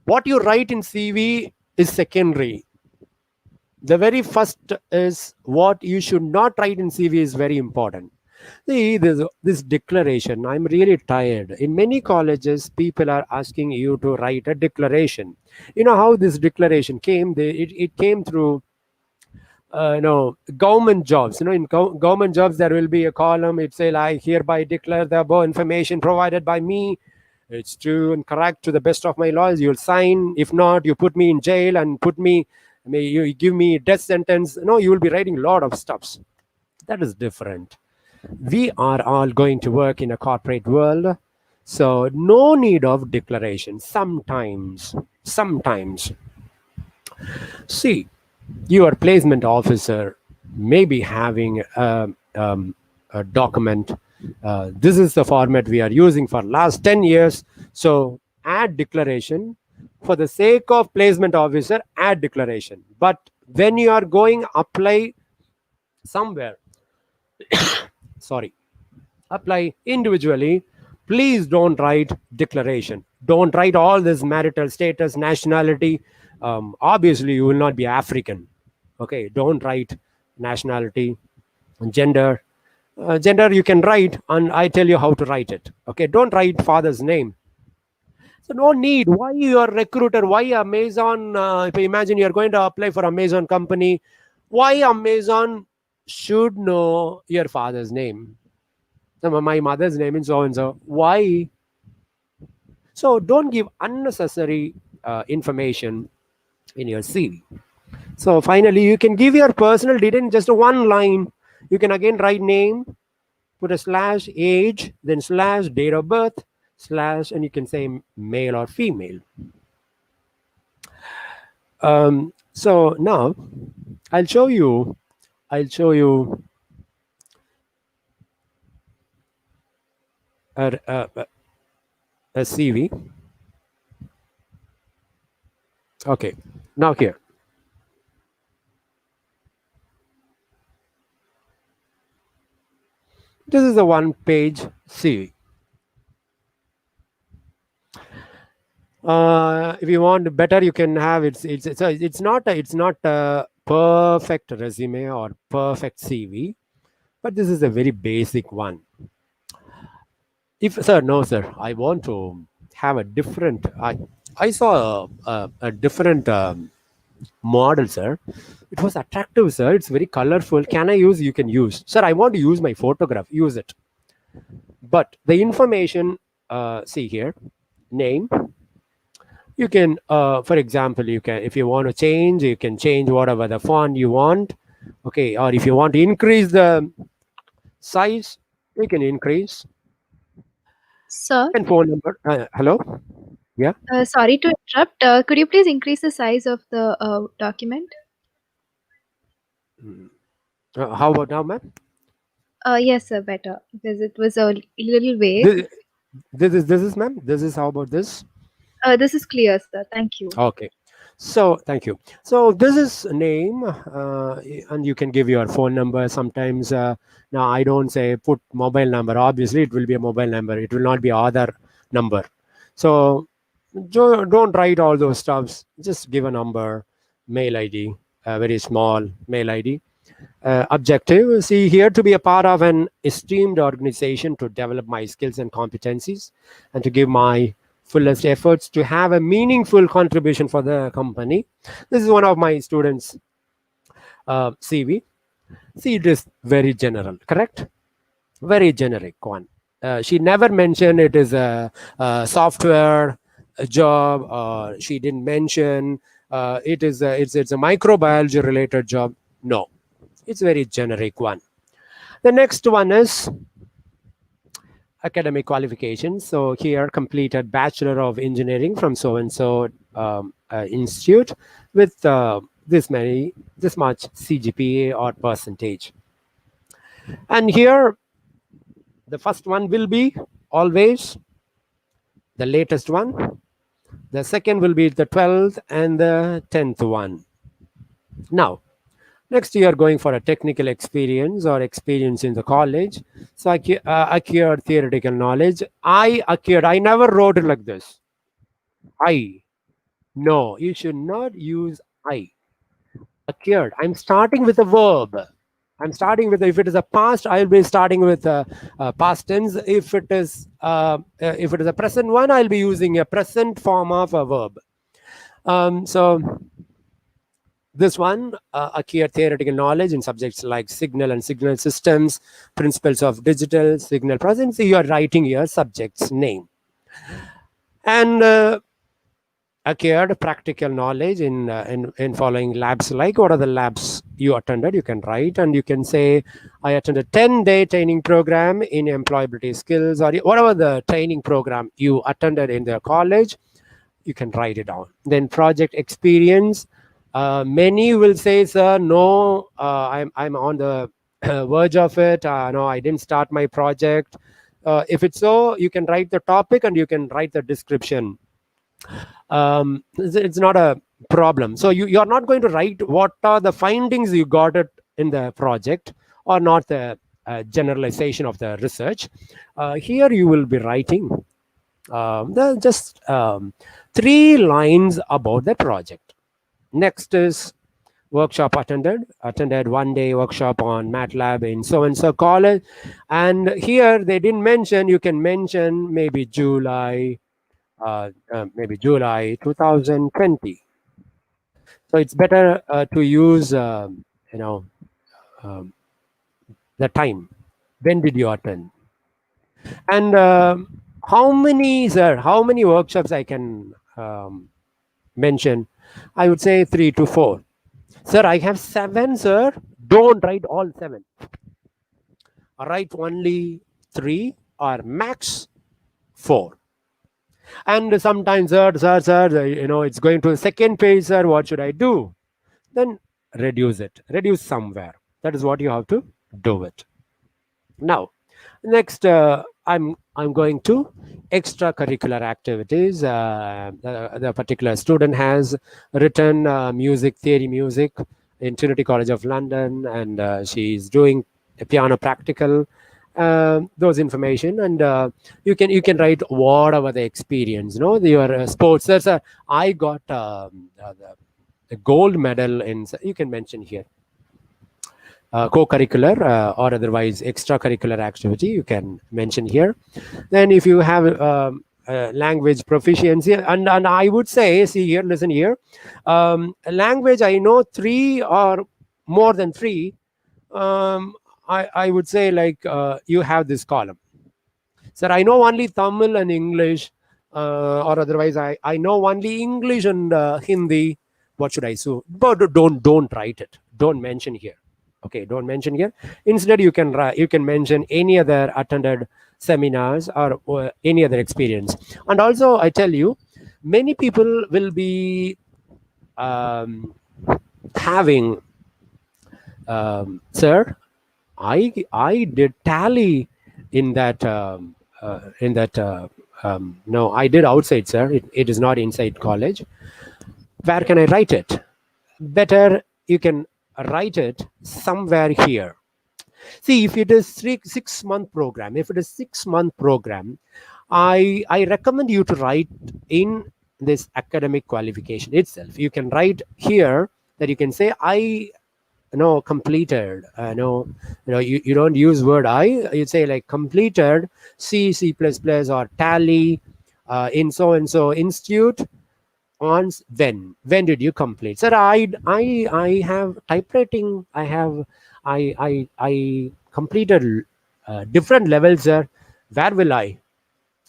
What you write in CV is secondary. The very first is what you should not write in CV is very important. See, this declaration, I'm really tired. In many colleges, people are asking you to write a declaration. You know how this declaration came? It came through government jobs. In government jobs, there will be a column. It say, I hereby declare the above information provided by me. It's true and correct to the best of my laws. You'll sign. If not, you put me in jail and you give me death sentence. No, you will be writing a lot of stuffs. That is different. We are all going to work in a corporate world, so no need of declaration. Sometimes, see, your placement officer may be having a document. This is the format we are using for last 10 years. So add declaration. For the sake of placement officer, add declaration. But when you are going apply somewhere, apply individually, please don't write declaration. Don't write all this marital status, nationality. Obviously, you will not be African. Okay, don't write nationality and gender. Gender you can write, and I tell you how to write it. Okay, don't write father's name. So no need. Why your recruiter? Why Amazon? If you imagine you're going to apply for Amazon company, why Amazon should know your father's name? My mother's name is so and so. Why? So don't give unnecessary information in your CV. So finally, you can give your personal detail in just one line. You can again write name, put a slash, age, then slash, date of birth, slash, and you can say male or female. So now I'll show you a CV. Okay, now here. This is a one-page CV. If you want better, you can have it's not a perfect resume or perfect CV, but this is a very basic one. If sir, no sir, I want to have a different. I saw a different model, sir. It was attractive, sir. It's very colorful. Can I use? You can use, sir. I want to use my photograph. Use it. But the information, see here, name. You can, for example, you can, if you want to change, you can change whatever the font you want. Okay, or if you want to increase the size, you can increase. Sir, And phone number. Hello. Yeah. sorry to interrupt. Could you please increase the size of the document? How about now, ma'am? Yes, sir, better, because it was a little vague. This is ma'am. This is how about this? This is clear, sir. Thank you. Okay. So thank you. So this is name, and you can give your phone number. Sometimes now I don't say put mobile number. Obviously, it will be a mobile number. It will not be other number. So don't write all those stuffs. Just give a number, mail ID, a very small mail ID. Objective, see here, to be a part of an esteemed organization, to develop my skills and competencies, and to give my fullest efforts to have a meaningful contribution for the company. This is one of my students' CV. See, it is very general, correct? Very generic one. She never mentioned it is a software job, or she didn't mention it's a microbiology related job. No, it's a very generic one. The next one is academic qualifications. So here, completed Bachelor of Engineering from so and so institute with this much CGPA or percentage. And here, the first one will be always the latest one. The second will be the 12th and the 10th one. Now, next you are going for a technical experience or experience in the college. So acquired theoretical knowledge. I never wrote it like this. No, you should not use I. Acquired. I'm starting with a verb. I'm starting with, if it is a past, I'll be starting with a past tense. If it is a present one, I'll be using a present form of a verb. So this one, acquire theoretical knowledge in subjects like signal and signal systems, principles of digital signal processing. You are writing your subject's name. And acquired practical knowledge in following labs. Like, what are the labs you attended? You can write, and you can say, I attended 10-day training program in employability skills, or whatever the training program you attended in the college. You can write it down. Then project experience. Many will say, sir, no, I'm on the verge of it. No, I didn't start my project. If it's so, you can write the topic and you can write the description. It's not a problem. So you're not going to write what are the findings you got it in the project, or not the generalization of the research. Here you will be writing just 3 lines about the project. Next is workshop attended 1-day workshop on MATLAB in so and so college. And here they didn't mention, you can mention maybe July 2020. So it's better to use the time. When did you attend? And how many workshops I can mention? I would say 3 to 4. Sir, I have 7, sir. Don't write all 7. Write only 3 or max 4. And sometimes, sir, it's going to the second page, sir. What should I do? Then reduce it. Reduce somewhere. That is what you have to do it. Now, next, I'm going to extracurricular activities. The particular student has written music in Trinity College of London, and she's doing a piano practical. Those information, and you can write whatever the experience. Your sports. I got the gold medal in. You can mention here. Co-curricular or otherwise extracurricular activity, you can mention here. Then if you have language proficiency, and I would say, see here, listen here, language, I know 3 or more than 3. I would say, like, you have this column. Sir, I know only Tamil and English, or otherwise I know only English and Hindi. What should I do? But don't write it. Don't mention here. Okay, don't mention here. Instead, you can mention any other attended seminars or any other experience. And also, I tell you, many people will be having, sir, I did tally in that no, I did outside, sir. It is not inside college. Where can I write it? Better you can write it somewhere here. See, if it is 6-month program, I recommend you to write in this academic qualification itself. You can write here that you can say, I completed. You don't use word I. You say like completed C++ or Tally in so and so institute. On when did you complete? Sir, I have typewriting. I completed different levels, sir. Where will I?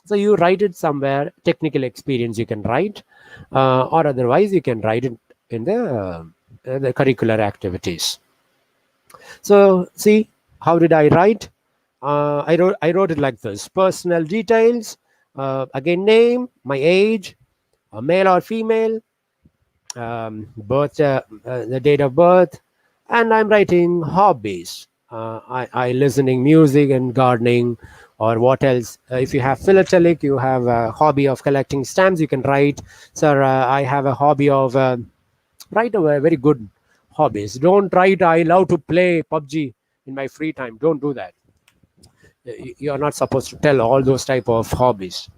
So you write it somewhere. Technical experience you can write, or otherwise you can write it in the curricular activities. So see, how did I write? I wrote it like this: personal details, again name, my age, male or female, birth, the date of birth, and I'm writing hobbies. I listening music and gardening, or what else? If you have philatelic, you have a hobby of collecting stamps. You can write, sir. I have a hobby of write a very good hobbies. Don't write, I love to play PUBG in my free time. Don't do that. You are not supposed to tell all those type of hobbies.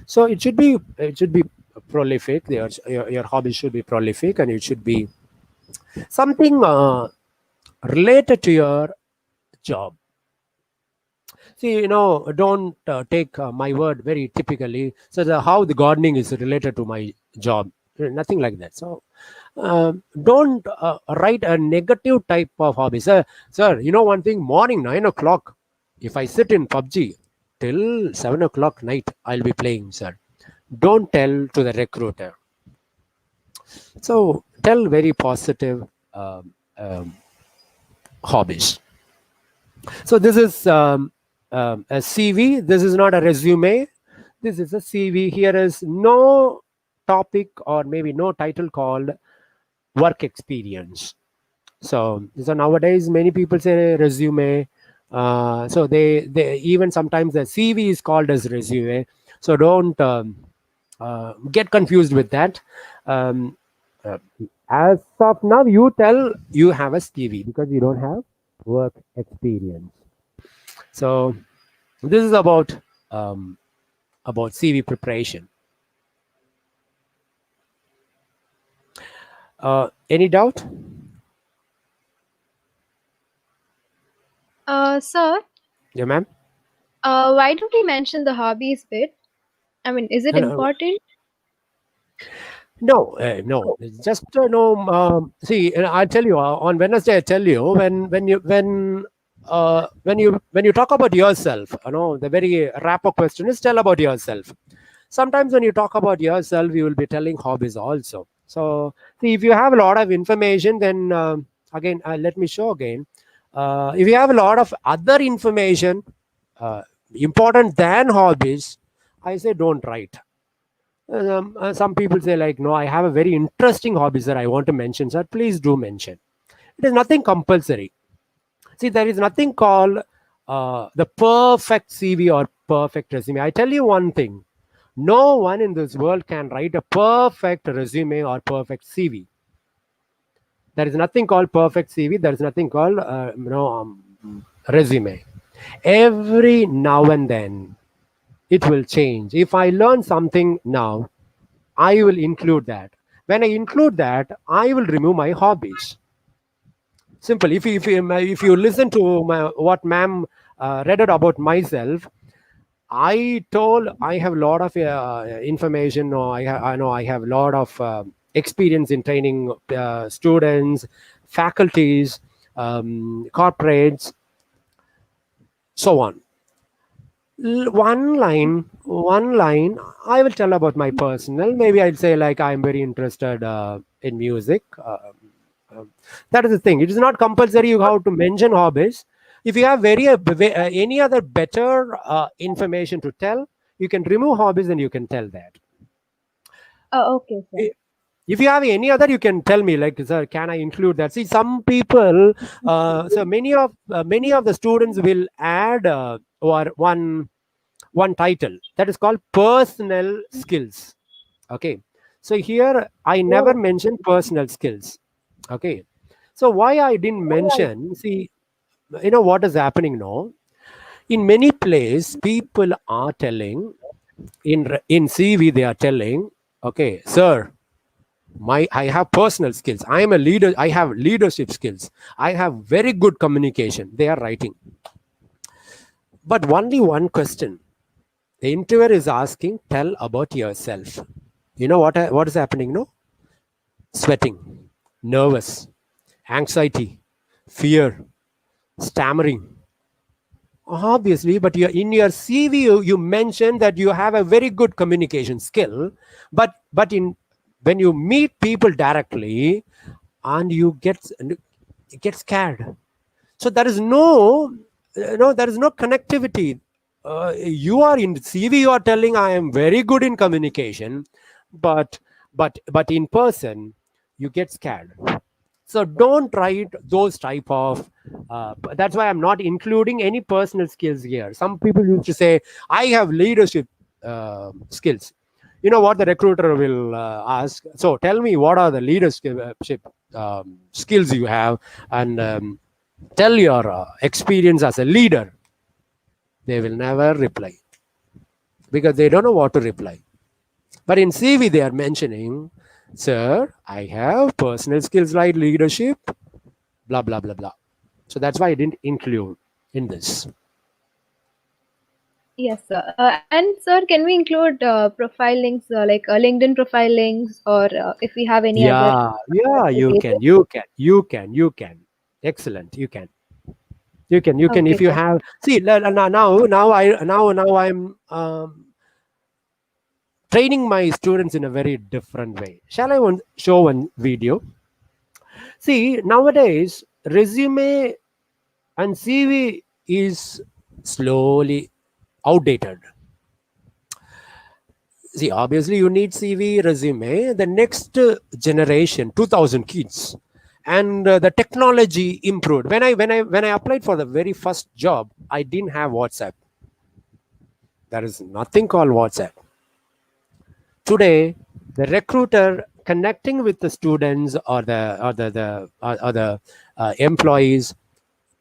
So it should be prolific. Your hobbies should be prolific, and it should be something related to your job. See, don't take my word very typically. So how the gardening is related to my job, nothing like that. So don't write a negative type of hobby. Sir, one thing, morning 9 o'clock, if I sit in PUBG till 7 o'clock night, I'll be playing, sir. Don't tell to the recruiter. So tell very positive hobbies. So this is a CV. This is not a resume. This is a CV. Here is no topic or maybe no title called work experience. So nowadays many people say resume. So they even sometimes the CV is called as resume. So don't get confused with that. As of now, you tell you have a CV because you don't have work experience. So this is about CV preparation. Any doubt? Sir, Yeah, ma'am. why don't we mention the hobbies bit? I mean, is it No, no. important? No, no. It's just no. See, I tell you on Wednesday. I tell you when you talk about yourself. The very wrap up question is tell about yourself. Sometimes when you talk about yourself, you will be telling hobbies also. So see, if you have a lot of information, then again, let me show again. If you have a lot of other information important than hobbies, I say don't write. Some people say like, no, I have a very interesting hobbies that I want to mention, sir. Please do mention. It is nothing compulsory. See, there is nothing called the perfect CV or perfect resume. I tell you one thing. No one in this world can write a perfect resume or perfect CV. There is nothing called perfect CV. There is nothing called resume. Every now and then it will change. If I learn something now, I will include that. When I include that, I will remove my hobbies. Simple. If you listen to what ma'am read it about myself, I told I have a lot of information, or I know I have a lot of experience in training students, faculties, corporates, so on. One line I will tell about my personal. Maybe I'll say like I'm very interested in music. That is the thing. It is not compulsory you have to mention hobbies. If you have any other better information to tell, you can remove hobbies and you can tell that. Okay, sir. If you have any other, you can tell me like, sir, can I include that? See, some people, so many of the students will add or one title that is called personal skills. Okay, so here I never mentioned personal skills. Okay, so why I didn't mention, see, what is happening now in many places, people are telling in CV, they are telling, okay, sir, I have personal skills, I am a leader, I have leadership skills, I have very good communication, they are writing. But only one question the interviewer is asking, tell about yourself. You know what is happening now? Sweating, nervous, anxiety, fear, stammering. Obviously, but in your CV, you mentioned that you have a very good communication skill, but when you meet people directly and you get scared. So there is there is no connectivity. You are in CV, you are telling I am very good in communication, but in person you get scared. So don't try those type of that's why I'm not including any personal skills here. Some people used to say I have leadership skills. You know what the recruiter will ask? So tell me, what are the leadership skills you have, and tell your experience as a leader. They will never reply because they don't know what to reply. But in CV they are mentioning, sir, I have personal skills like leadership, blah blah blah blah. So that's why I didn't include in this. Yes, sir. And sir, can we include profile links like LinkedIn profile links, or if we have any other? Yeah, you can. Excellent, you can. Okay, If you sir. have, see, now I'm training my students in a very different way. Shall I show one video? See, nowadays resume and CV is slowly outdated. See, obviously you need CV, resume. The next generation, 2000 kids, and the technology improved. When I applied for the very first job, I didn't have WhatsApp. There is nothing called WhatsApp. Today, the recruiter connecting with the students or the employees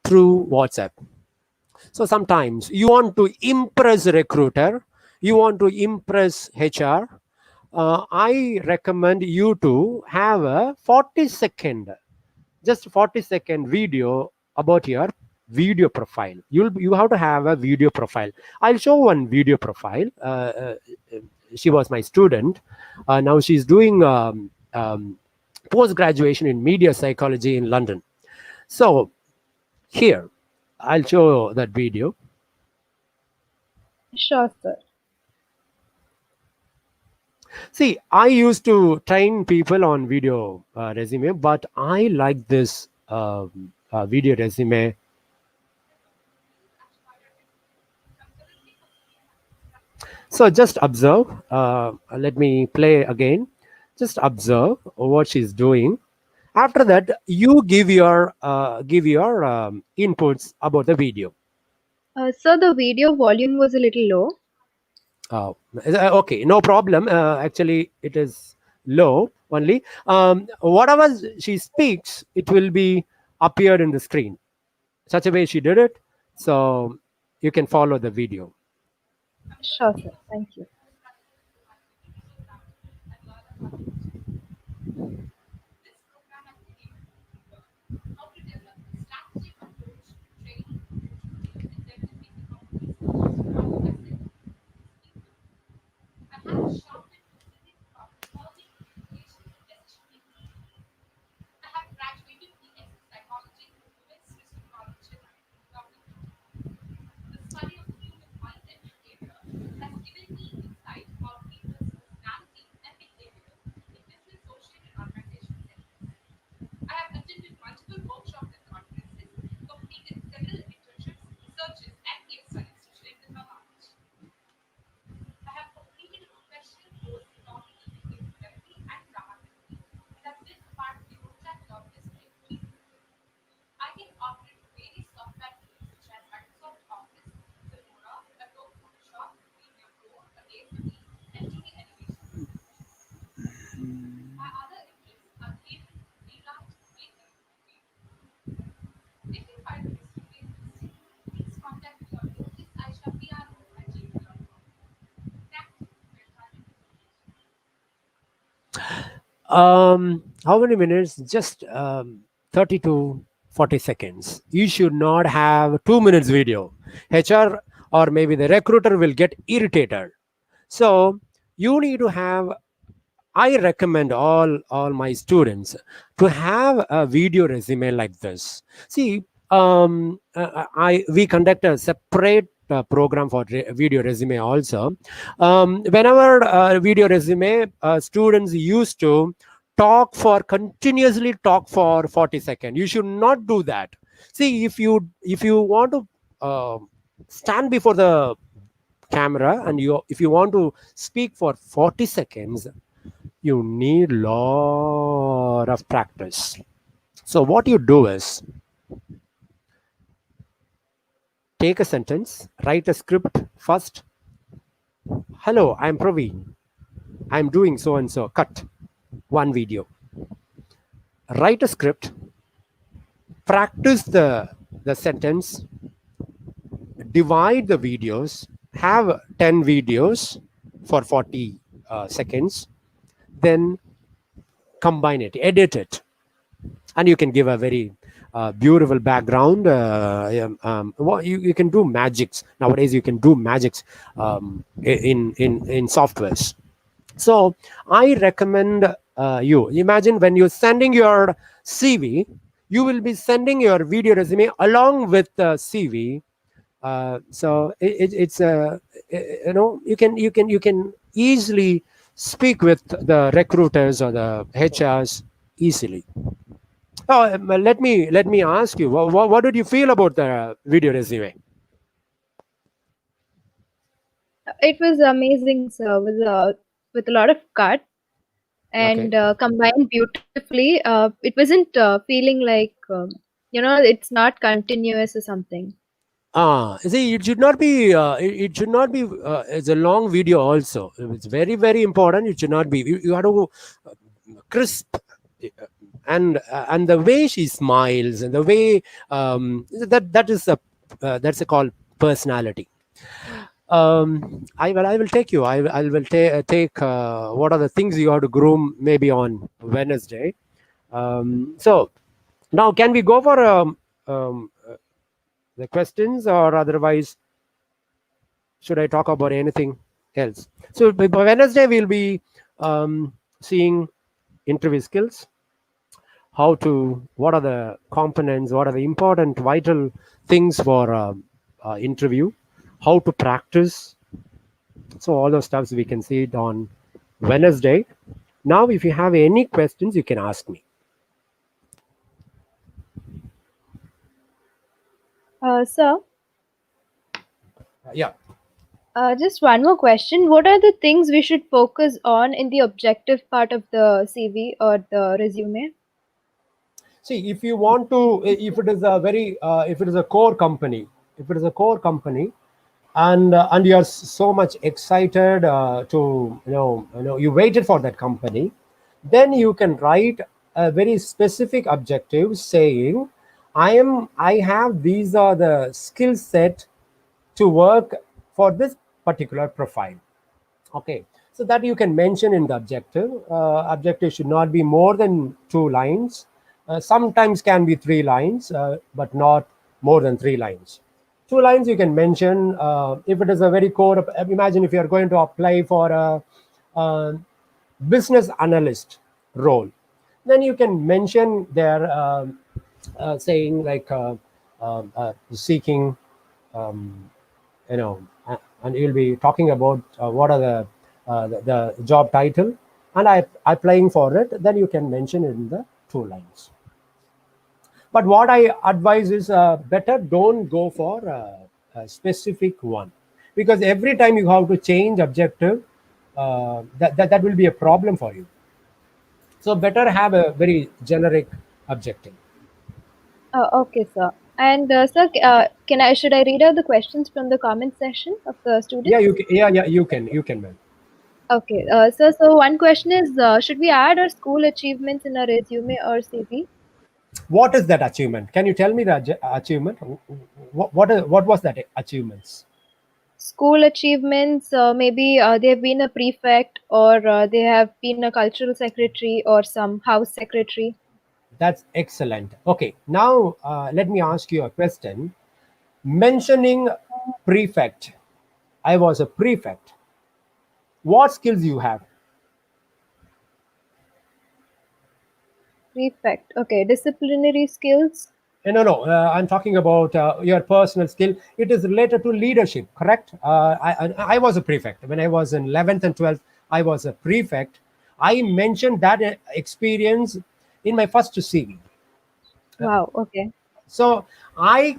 through WhatsApp. So sometimes you want to impress recruiter, you want to impress HR. I recommend you to have a 40-second video about your video profile. You have to have a video profile. I'll show one video profile. She was my student. Now she's doing post graduation in media psychology in London. So here I'll show that video. Sure, sir. See, I used to train people on video resume, but I like this video resume. So just observe. Let me play again. Just observe what she's doing. After that, you give your inputs about the video. Sir, the video volume was a little low. Okay, no problem. Actually, it is low only. Whatever she speaks, it will be appeared in the screen. Such a way she did it, so you can follow the video. Sure, sir. Thank you. How many minutes? Just 30 to 40 seconds. You should not have 2 minutes video. HR or maybe the recruiter will get irritated. So you need to have, I recommend all my students to have a video resume like this. See, we conduct a separate program for video resume also. Whenever video resume, students used to continuously talk for 40 seconds. You should not do that. See, if you want to stand before the camera and if you want to speak for 40 seconds, you need lot of practice. So what you do is, take a sentence, write a script first. Hello, I'm Praveen. I'm doing so and so. Cut one video. Write a script. Practice the sentence. Divide the videos. Have 10 videos for 40 seconds. Then combine it, edit it, and you can give a very beautiful background. You can do magics nowadays. You can do magics in softwares. So I recommend you imagine when you're sending your CV, you will be sending your video resume along with the CV. So it's you can easily speak with the recruiters or the HRs easily. Oh, let me ask you, what did you feel about the video resume? It was amazing, sir, with a lot of cut Okay. and combined beautifully. It wasn't feeling like, it's not continuous or something. See, it should not be. It should not be. It's a long video. Also, it's very, very important. It should not be. You have to go crisp, and the way she smiles and the way that's a called personality. I will take you. I will take. What are the things you have to groom maybe on Wednesday? So now, can we go for the questions, or otherwise should I talk about anything else? So by Wednesday we'll be seeing interview skills, what are the components, what are the important vital things for interview, how to practice. So all those stuffs we can see it on Wednesday. Now if you have any questions, you can ask me. Sir, Yeah. just one more question. What are the things we should focus on in the objective part of the CV or the resume? See, if you want to, if it is a very, if it is a core company, and you are so much excited to you waited for that company, then you can write a very specific objective saying, I have these are the skill set to work for this particular profile. Okay, so that you can mention in the objective. Objective should not be more than 2 lines. Sometimes can be 3 lines, but not more than 3 lines. 2 lines you can mention. If it is a very core, imagine if you are going to apply for a business analyst role, then you can mention there, saying like seeking, and you'll be talking about what are the job title, and I applying for it. Then you can mention it in the 2 lines. But what I advise is, better don't go for a specific one, because every time you have to change objective, that will be a problem for you. So better have a very generic objective. Okay, sir. And sir, should I read out the questions from the comment section of the students? Yeah, you can, ma'am. Okay, sir. So one question is, should we add our school achievements in our resume or CV? What is that achievement? Can you tell me the achievement? What was that achievements? School achievements, maybe they have been a prefect, or they have been a cultural secretary or some house secretary. That's excellent. Okay, now let me ask you a question. Mentioning prefect, I was a prefect. What skills you have? Prefect. Okay, disciplinary skills. I'm talking about your personal skill. It is related to leadership, correct? I was a prefect. When I was in 11th and 12th, I was a prefect. I mentioned that experience in my first CV. Wow. Okay. So I'm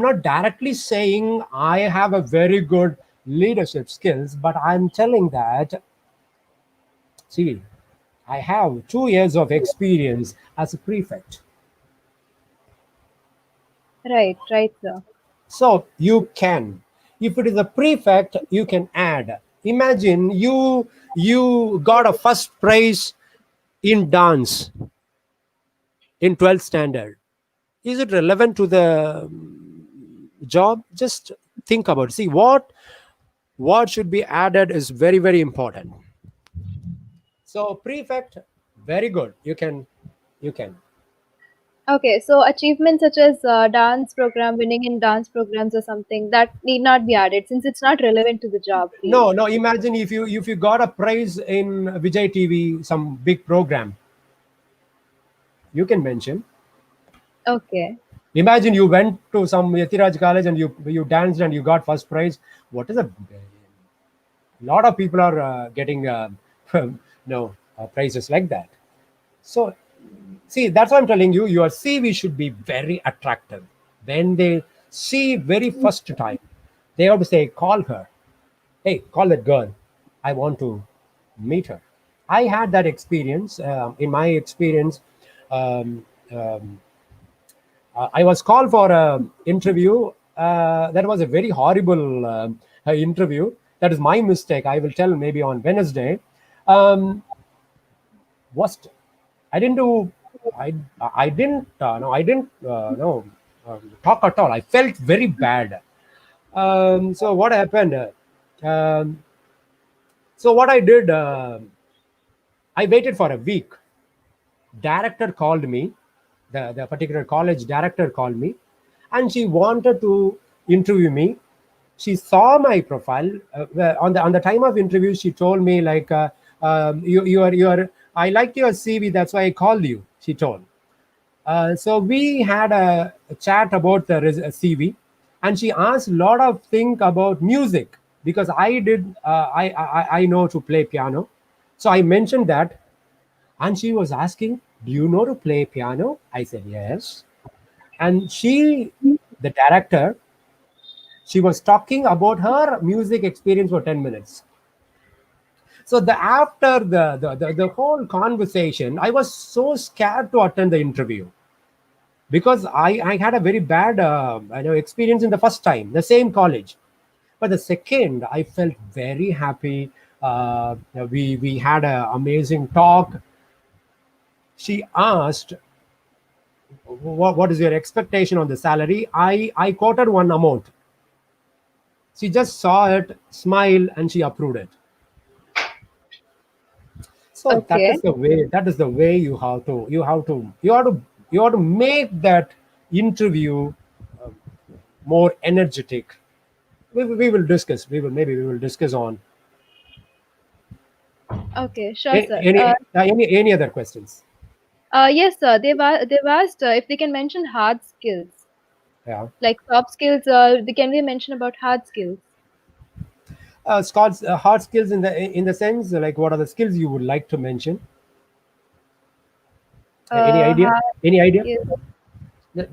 not directly saying I have a very good leadership skills, but I'm telling that, see, I have 2 years of experience as a prefect. Right. Right, sir. So you can, if it is a prefect, you can add. Imagine you got a first prize in dance in 12th standard. Is it relevant to the job? Just think about it. See what should be added is very, very important. So prefect, very good. You can. Okay. So achievements such as dance program, winning in dance programs or something that need not be added since it's not relevant to the job field. No. Imagine if you got a prize in Vijay TV, some big program, you can mention. Okay. Imagine you went to some Yatiraj college and you danced and you got first prize. What is a lot of people are getting prizes like that. So see, that's what I'm telling you. Your CV should be very attractive. When they see very first time, they have to say, call her. Hey, call that girl. I want to meet her. I had that experience. In my experience, um, um, I was called for an interview. That was a very horrible interview. That is my mistake. I will tell maybe on Wednesday. Um, worst. I didn't do. I didn't. No, I didn't. No, talk at all. I felt very bad. So what happened? Um, so what I did, I waited for a week. Director called me, the particular college director called me, and she wanted to interview me. She saw my profile on the time of interview. She told me like, you are I liked your CV, that's why I called you, she told. So we had a chat about the CV, and she asked a lot of things about music because I know to play piano. So I mentioned that, and she was asking, "Do you know to play piano?" I said yes. And the director, she was talking about her music experience for 10 minutes. So after the whole conversation, I was so scared to attend the interview because I had a very bad experience in the first time, the same college. But the second, I felt very happy. We had an amazing talk. She asked, what is your expectation on the salary? I quoted one amount. She just saw it, smiled, and she approved it. So that Okay. is the way. That is the way you have to make that interview more energetic. We will discuss. We will discuss on Okay. Sure, sir. any other questions. Yes, sir. They've asked if they can mention hard skills Yeah. like soft skills. Can we mention about hard skills? Scott's hard skills in the sense like what are the skills you would like to mention? Any idea? Hard Any idea? skills.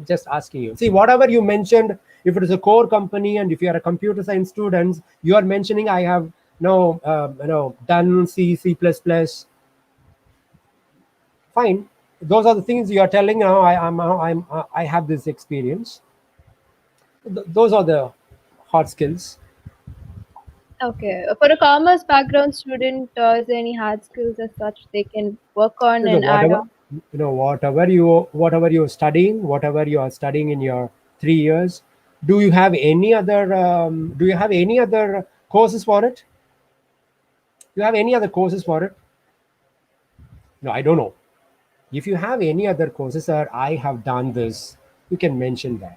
Just asking you. See, whatever you mentioned, if it is a core company and if you are a computer science student, you are mentioning I have done C++. Fine. Those are the things you are telling now. I have this experience. Those are the hard skills. Okay. For a commerce background student, is there any hard skills as such they can work on So and add whatever on? whatever you are studying in your 3 years, do you have any other courses for it? Do you have any other courses for it? No, I don't know. If you have any other courses, or I have done this, you can mention that.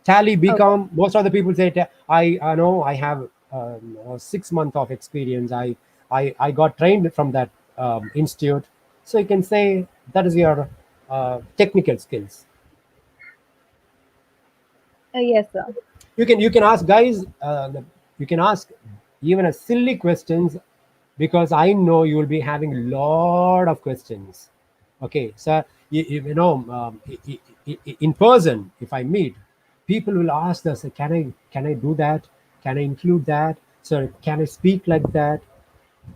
Tally Okay. become, most of the people say I know I have 6 months of experience. I got trained from that institute. So you can say that is your technical skills. Yes, sir. You can ask guys. You can ask even a silly questions, because I know you will be having a lot of questions. Okay, so you know, in person, if I meet, people will ask us, can I do that? Can I include that? So can I speak like that?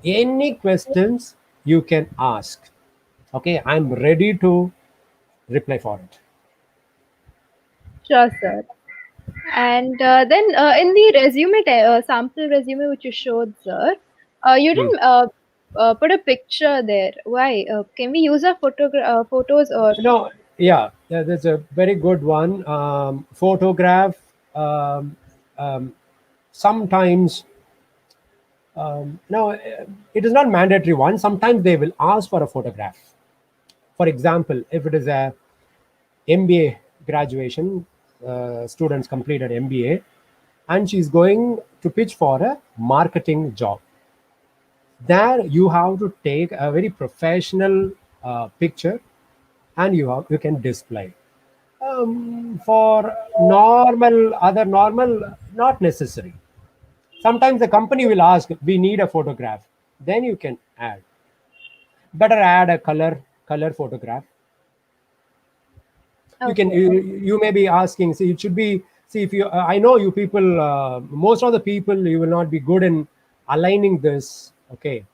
Any questions you can ask. Okay, I'm ready to reply for it. Sure, sir. And then in the resume, sample resume which you showed, sir, you Hmm. didn't put a picture there. Why? Can we use our photos or? No, yeah, that's a very good one. Photograph. Um, um, Sometimes, no, it is not mandatory one. Sometimes they will ask for a photograph. For example, if it is a MBA graduation, students completed MBA, and she's going to pitch for a marketing job. There, you have to take a very professional picture, and you can display. For normal, other normal, not necessary. Sometimes the company will ask, we need a photograph. Then you can add. Better add a color photograph. You can Okay. you may be asking. See, it should be. See, if you I know you people. Most of the people, you will not be good in aligning this. Okay.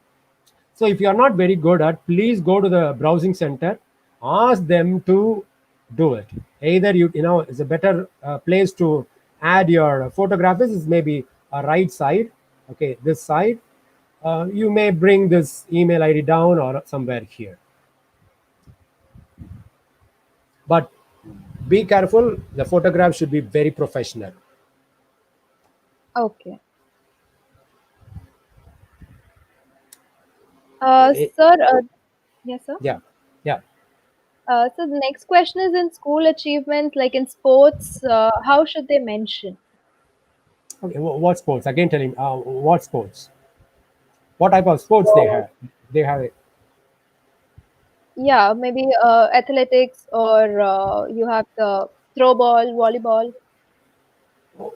So if you are not very good at, please go to the browsing center, ask them to do it. Either you know it's a better place to add your photographs is maybe a right side. Okay, this side. You may bring this email ID down or somewhere here. But be careful. The photograph should be very professional. Okay. Eh, Sir, yes, sir. yeah, yeah. So the next question is in school achievements, like in sports, how should they mention? Okay, what sports? Again, telling what sports? What type of sports they have? They have. Yeah, maybe athletics or you have the throw ball, volleyball.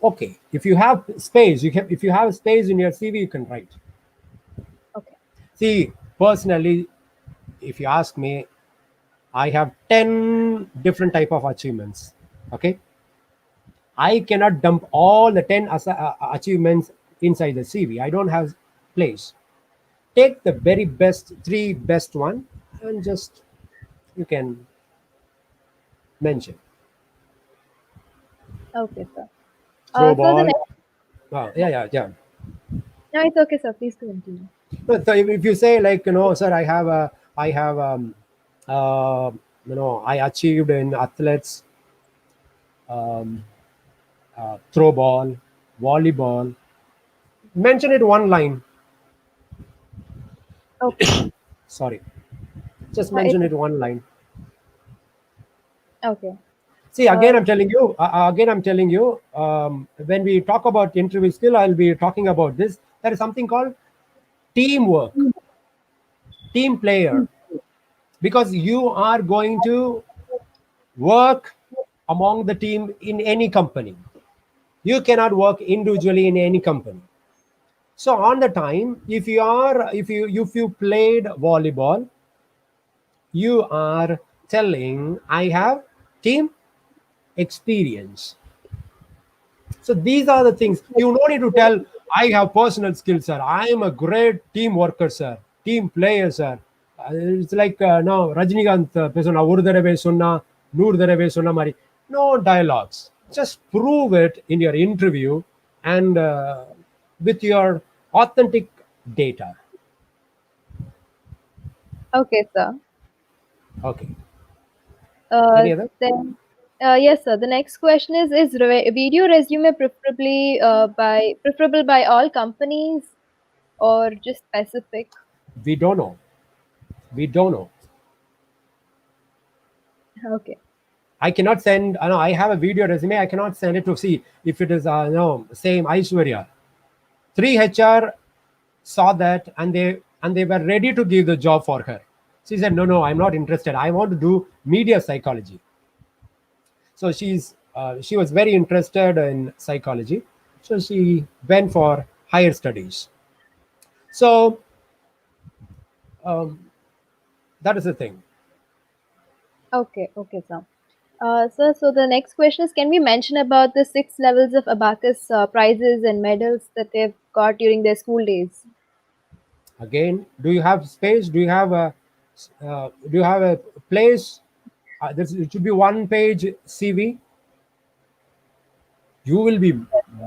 Okay, if you have space, you can. If you have space in your CV, you can write. Okay. See, personally, if you ask me, I have 10 different type of achievements. Okay, I cannot dump all the 10 achievements inside the CV. I don't have place. Take the very best, three best one, and just you can mention. Okay, sir. Throw So the ball. next, Yeah, yeah, yeah. no, it's okay, sir. Please continue. No, so if you say like, sir, I have uh, I achieved in athletes, um, throw ball, volleyball. Mention it one line. Okay. Sorry, just mention It's it one line. okay. See, Uh, again, I'm telling you. Again, I'm telling you. When we talk about interview skill, I'll be talking about this. There is something called teamwork, team player, because you are going to work among the team in any company. You cannot work individually in any company. So on the time, if you played volleyball, you are telling I have team experience. So these are the things you don't need to tell. I have personal skills, sir. I am a great team worker, sir. Team player, sir. It's like now Rajinikanth பேசுனா ஒரு தடவை சொன்னா நூறு தடவை சொன்ன மாதிரி. No dialogues. Just prove it in your interview and with your authentic data. okay, sir. Okay. Uh, Any other? then, yes, sir. The next question is video resume preferable by all companies or just specific? We don't know. We don't know. Okay. I cannot send. No, I have a video resume. I cannot send it to see if it is no same Aishwarya. 3 HR saw that and they were ready to give the job for her. She said, no, I'm not interested. I want to do media psychology. So she was very interested in psychology. So she went for higher studies. So that is the thing. Okay, okay, sir. Sir, so the next question is, can we mention about the 6 levels of abacus prizes and medals that they've got during their school days? Again, do you have space? Do you have a place? It should be one page CV. You will be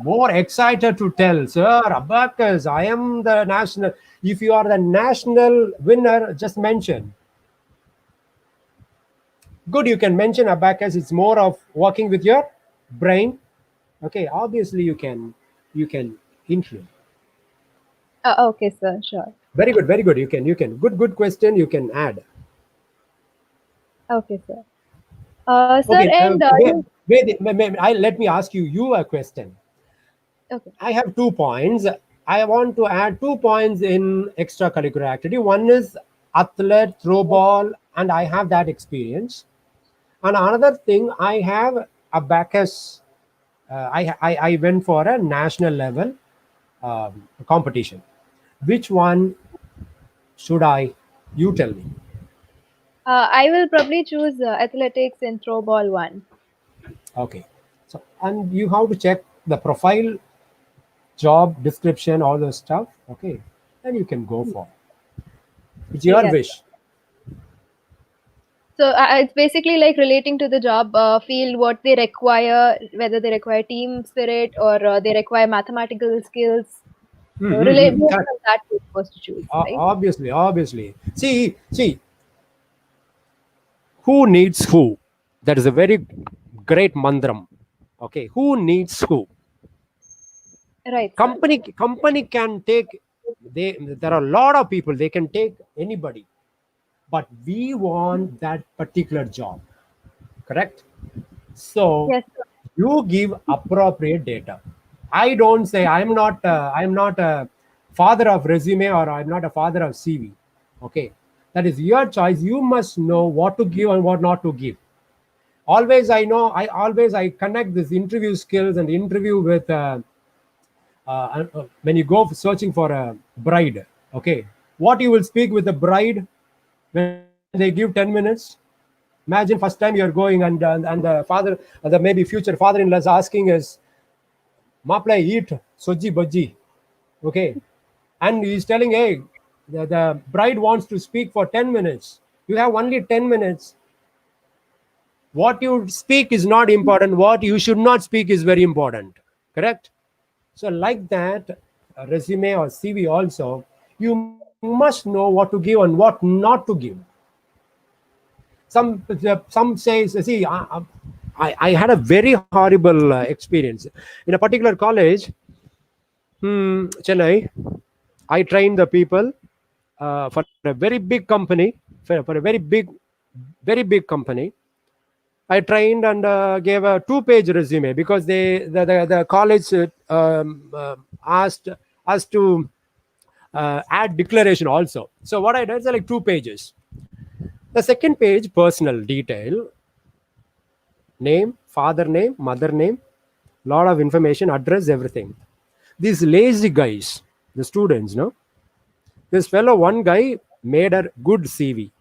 more excited to tell, sir, abacus, I am the national. If you are the national winner, just mention. Good, you can mention abacus. It's more of working with your brain. Okay, obviously you can include. Okay, sir, sure. Very good, very good. You can. Good question. You can add. Okay, sir. Sir, Okay, and let me ask you a question. okay, I have 2 points. I want to add 2 points in extracurricular activity. One is athlete, throw ball, and I have that experience. And another thing, I have abacus. I went for a national level competition. Which one should I? You tell me. I will probably choose athletics and throw ball one. Okay. So, and you have to check the profile, job description, all those stuff. Okay, and you can go for. It's your Yes. wish. So it's basically like relating to the job field, what they require, whether they require team spirit or they require mathematical skills. So relate based Correct. on that, we're supposed to choose, right? Obviously. See, who needs who? That is a very great mantram. Okay, who needs who? Right, sir. Company can take. There are a lot of people. They can take anybody, but we want that particular job. Correct. So Yes, sir. you give appropriate data. I don't say I'm not a father of resume or I'm not a father of CV. Okay, that is your choice. You must know what to give and what not to give. I connect this interview skills and interview with when you go searching for a bride. Okay, what you will speak with the bride when they give 10 minutes. Imagine first time you're going and the father, the maybe future father-in-law is asking is, "Mapla eat soji bhaji," okay, and he's telling, "Hey, the bride wants to speak for 10 minutes. You have only 10 minutes. What you speak is not important. What you should not speak is very important." Correct. So like that, a resume or CV also, you must know what to give and what not to give. Some says, see, I had a very horrible experience in a particular college, Chennai. I trained the people for a very big company, for a very big company. I trained and gave a 2-page resume because the college asked us to add declaration also. So what I did is like 2 pages. The second page, personal detail, name, father name, mother name, lot of information, address, everything. These lazy guys, the students, no, this fellow, one guy made a good CV.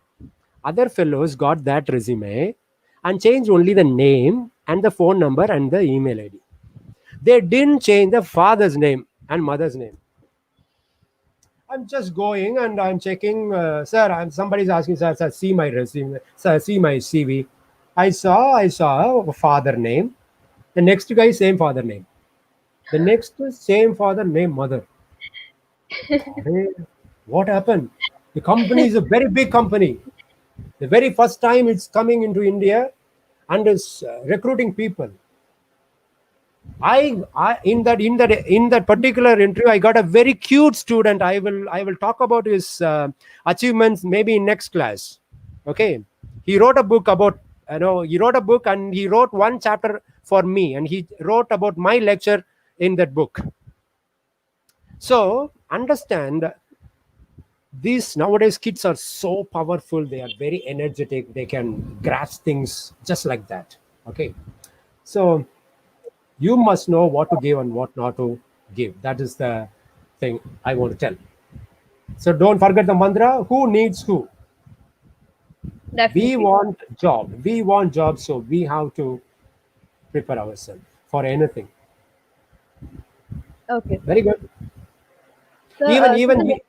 Other fellows got that resume and changed only the name and the phone number and the email ID. They didn't change the father's name and mother's name. I'm just going and I'm checking, sir. Somebody's asking, sir, see my resume, sir, see my CV. I saw a father name. The next guy, same father name. The next, same father name, mother. Hey, what happened? The company is a very big company. The very first time it's coming into India and is recruiting people. In that particular interview, I got a very cute student. I will talk about his achievements maybe in next class. Okay, he wrote a book about, he wrote a book and he wrote one chapter for me and he wrote about my lecture in that book. So understand, These nowadays kids are so powerful, they are very energetic, they can grasp things just like that. Okay, so you must know what to give and what not to give. That is the thing I want to tell. So don't forget the mantra: who needs who. We Definitely. want job, so we have to prepare ourselves for anything. Okay, sir. Very good. So, Even we,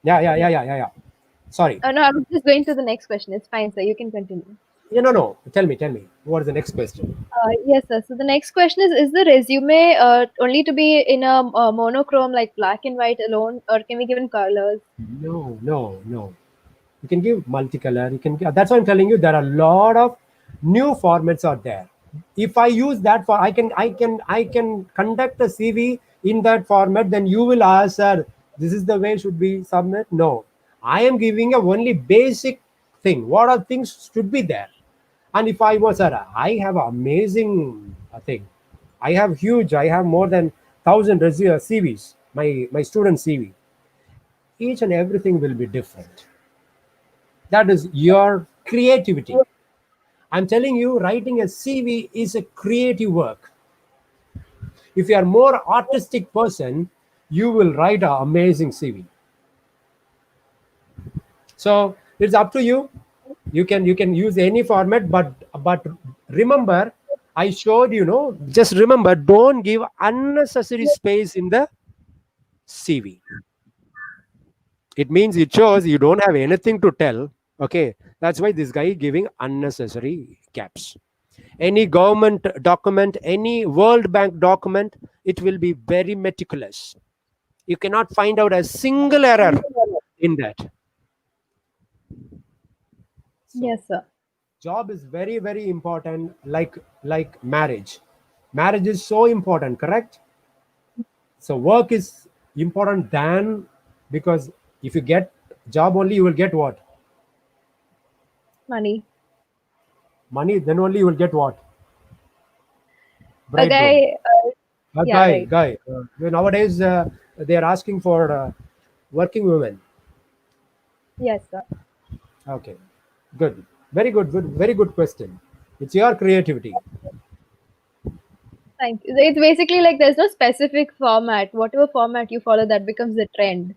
yeah. Sorry. no, I was just going to the next question. It's fine, sir. You can continue. Yeah, no. Tell me. What is the next question? Yes, sir. So the next question is the resume only to be in a monochrome like black and white alone, or can we give in colors? No. You can give multicolor. You can. That's why I'm telling you. There are a lot of new formats out there. If I use that for, I can conduct a CV in that format. Then you will ask, sir, this is the way should be submit. No, I am giving a only basic thing. What are things should be there? And if I was, sir, I have an amazing thing. I have more than 1,000 CVs. My student CV. Each and everything will be different. That is your creativity. I'm telling you, writing a CV is a creative work. If you are more artistic person, you will write an amazing CV. So it's up to you. You can use any format, but remember, I showed you know. Just remember, don't give unnecessary space in the CV. It means it shows you don't have anything to tell. Okay, that's why this guy is giving unnecessary gaps. Any government document, any World Bank document, it will be very meticulous. You cannot find out a single error in that. So Yes, sir. job is very, very important, like marriage. Marriage is so important, correct? So work is important than, because if you get job only, you will get what? Money. Money, then only you will get what? A Bridegroom. guy. A Yeah, guy, right. guy. Nowadays, they are asking for working women. Yes, sir. Okay, good. Very good question. It's your creativity. Thank you. It's basically like there's no specific format. Whatever format you follow, that becomes the trend.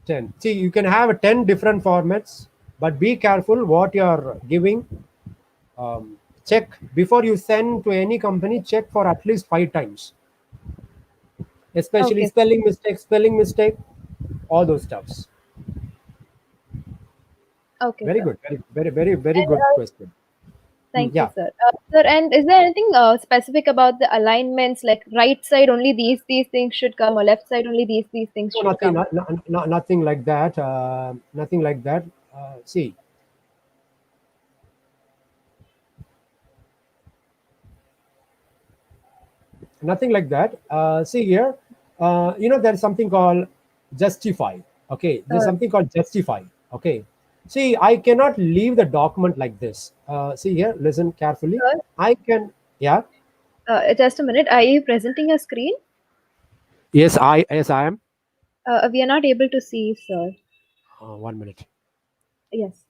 10. See, you can have 10 different formats, but be careful what you are giving. Check before you send to any company, check for at least 5 times, especially Okay. spelling mistake, all those stuffs. Okay, Very sir. good. Very And good question. thank you, Yeah. sir. Sir, and is there anything specific about the alignments, like right side only these things should come, or left side only these things No, should nothing, come? nothing like that. Nothing like that. See, nothing like that. See here, there's something called justify. Okay, there's Uh, something called justify. Okay, see, I cannot leave the document like this. See here, listen carefully. Sir, I can, yeah, just a minute. Are you presenting a screen? yes, I am. We are not able to see, sir. 1 minute. Yes.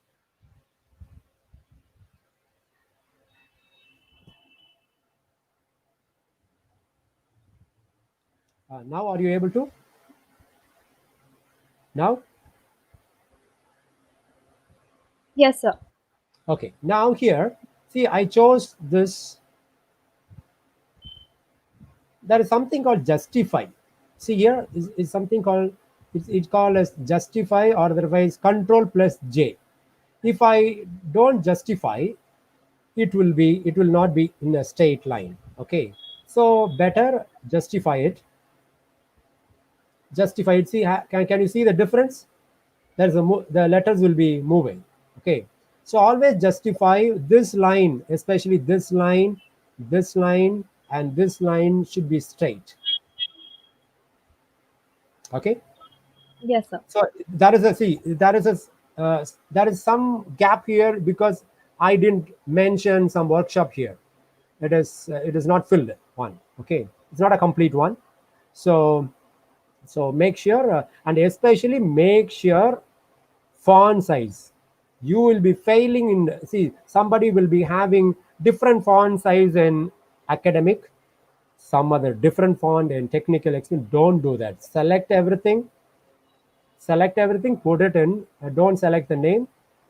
Now, are you able to? Now, Yes, sir. okay. Now here, see, I chose this. There is something called justify. See here is something called, it's called as justify, or otherwise control plus J. If I don't justify, it will not be in a straight line. Okay, so better justify it. See, can you see the difference? The letters will be moving. Okay, so always justify this line, especially this line and this line should be straight. Okay, Yes, sir. so that is a, see, there is some gap here because I didn't mention some workshop here. It is not filled one. Okay, it's not a complete one. So make sure, and especially make sure font size. You will be failing in, see, somebody will be having different font size in academic, some other different font and technical experience. Don't do that. Select everything, put it in, don't select the name.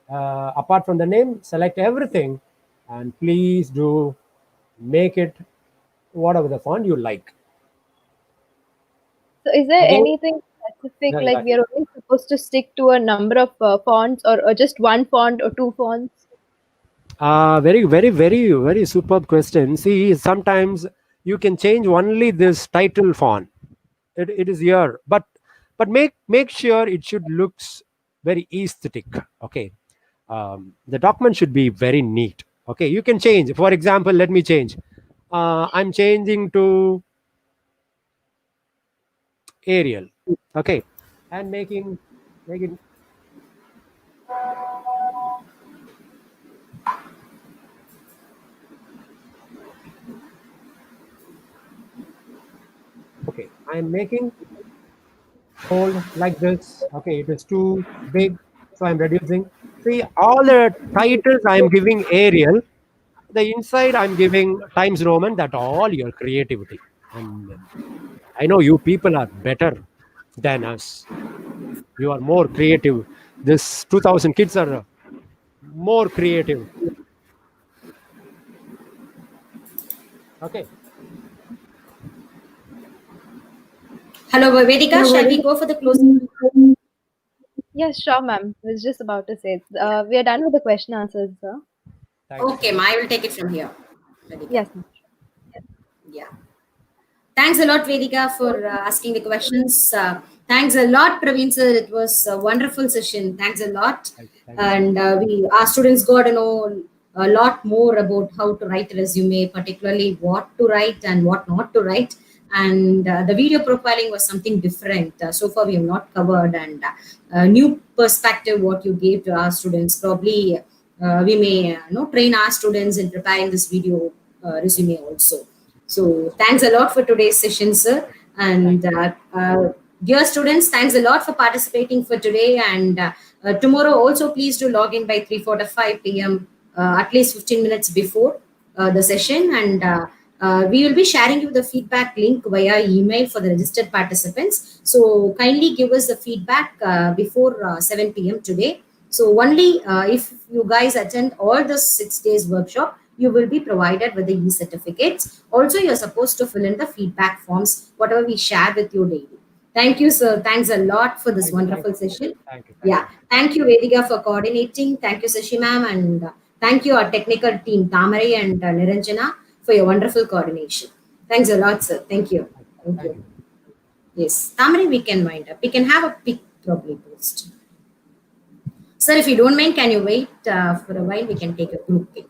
Apart from the name, select everything, and please do make it whatever the font you like. So is there Again, anything specific, yeah, like yeah. we are only supposed to stick to a number of fonts, or just one font or two fonts? Very, very, very, very superb question. See, sometimes you can change only this title font. It is here, but make sure it should looks very aesthetic. Okay, the document should be very neat. Okay, you can change. For example, let me change. I'm changing to Arial. Okay, and making. Okay, I'm making hold like this. Okay, it is too big, so I'm reducing. See, all the titles I'm giving Arial, the inside I'm giving Times Roman. That all your creativity, and I know you people are better than us. You are more creative. This 2000 kids are more creative. Okay. Hello, Vedika. Shall we go for the closing? Yes, sure, ma'am. I was just about to say, we are done with the question answers, sir. Thank you. Okay, I will take it from here. Vedika. Yes, ma'am. Yeah. Thanks a lot, Vedika, for asking the questions. Thanks a lot, Praveen sir. It was a wonderful session. Thanks a lot. Thank you. And our students got to know a lot more about how to write a resume, particularly what to write and what not to write. And the video profiling was something different. So far, we have not covered. And new perspective what you gave to our students. Probably we may train our students in preparing this video resume also. So thanks a lot for today's session, sir. And dear students, thanks a lot for participating for today. And tomorrow also, please do log in by 3:45 p.m. At least 15 minutes before the session. And we will be sharing you the feedback link via email for the registered participants. So kindly give us the feedback before 7 p.m. today. So only if you guys attend all the 6 days workshop, you will be provided with the e-certificates. Also, you're supposed to fill in the feedback forms, whatever we share with you daily. Thank you, sir. Thanks a lot for this wonderful session. Thank you. Yeah. Thank you, Vedika, for coordinating. Thank you, Sashi ma'am. And thank you, our technical team, Tamari and Niranjana, for your wonderful coordination. Thanks a lot, sir. Thank you. Thank you. Yes. Tamari, we can wind up. We can have a pic probably post. Sir, if you don't mind, can you wait for a while? We can take a group pic.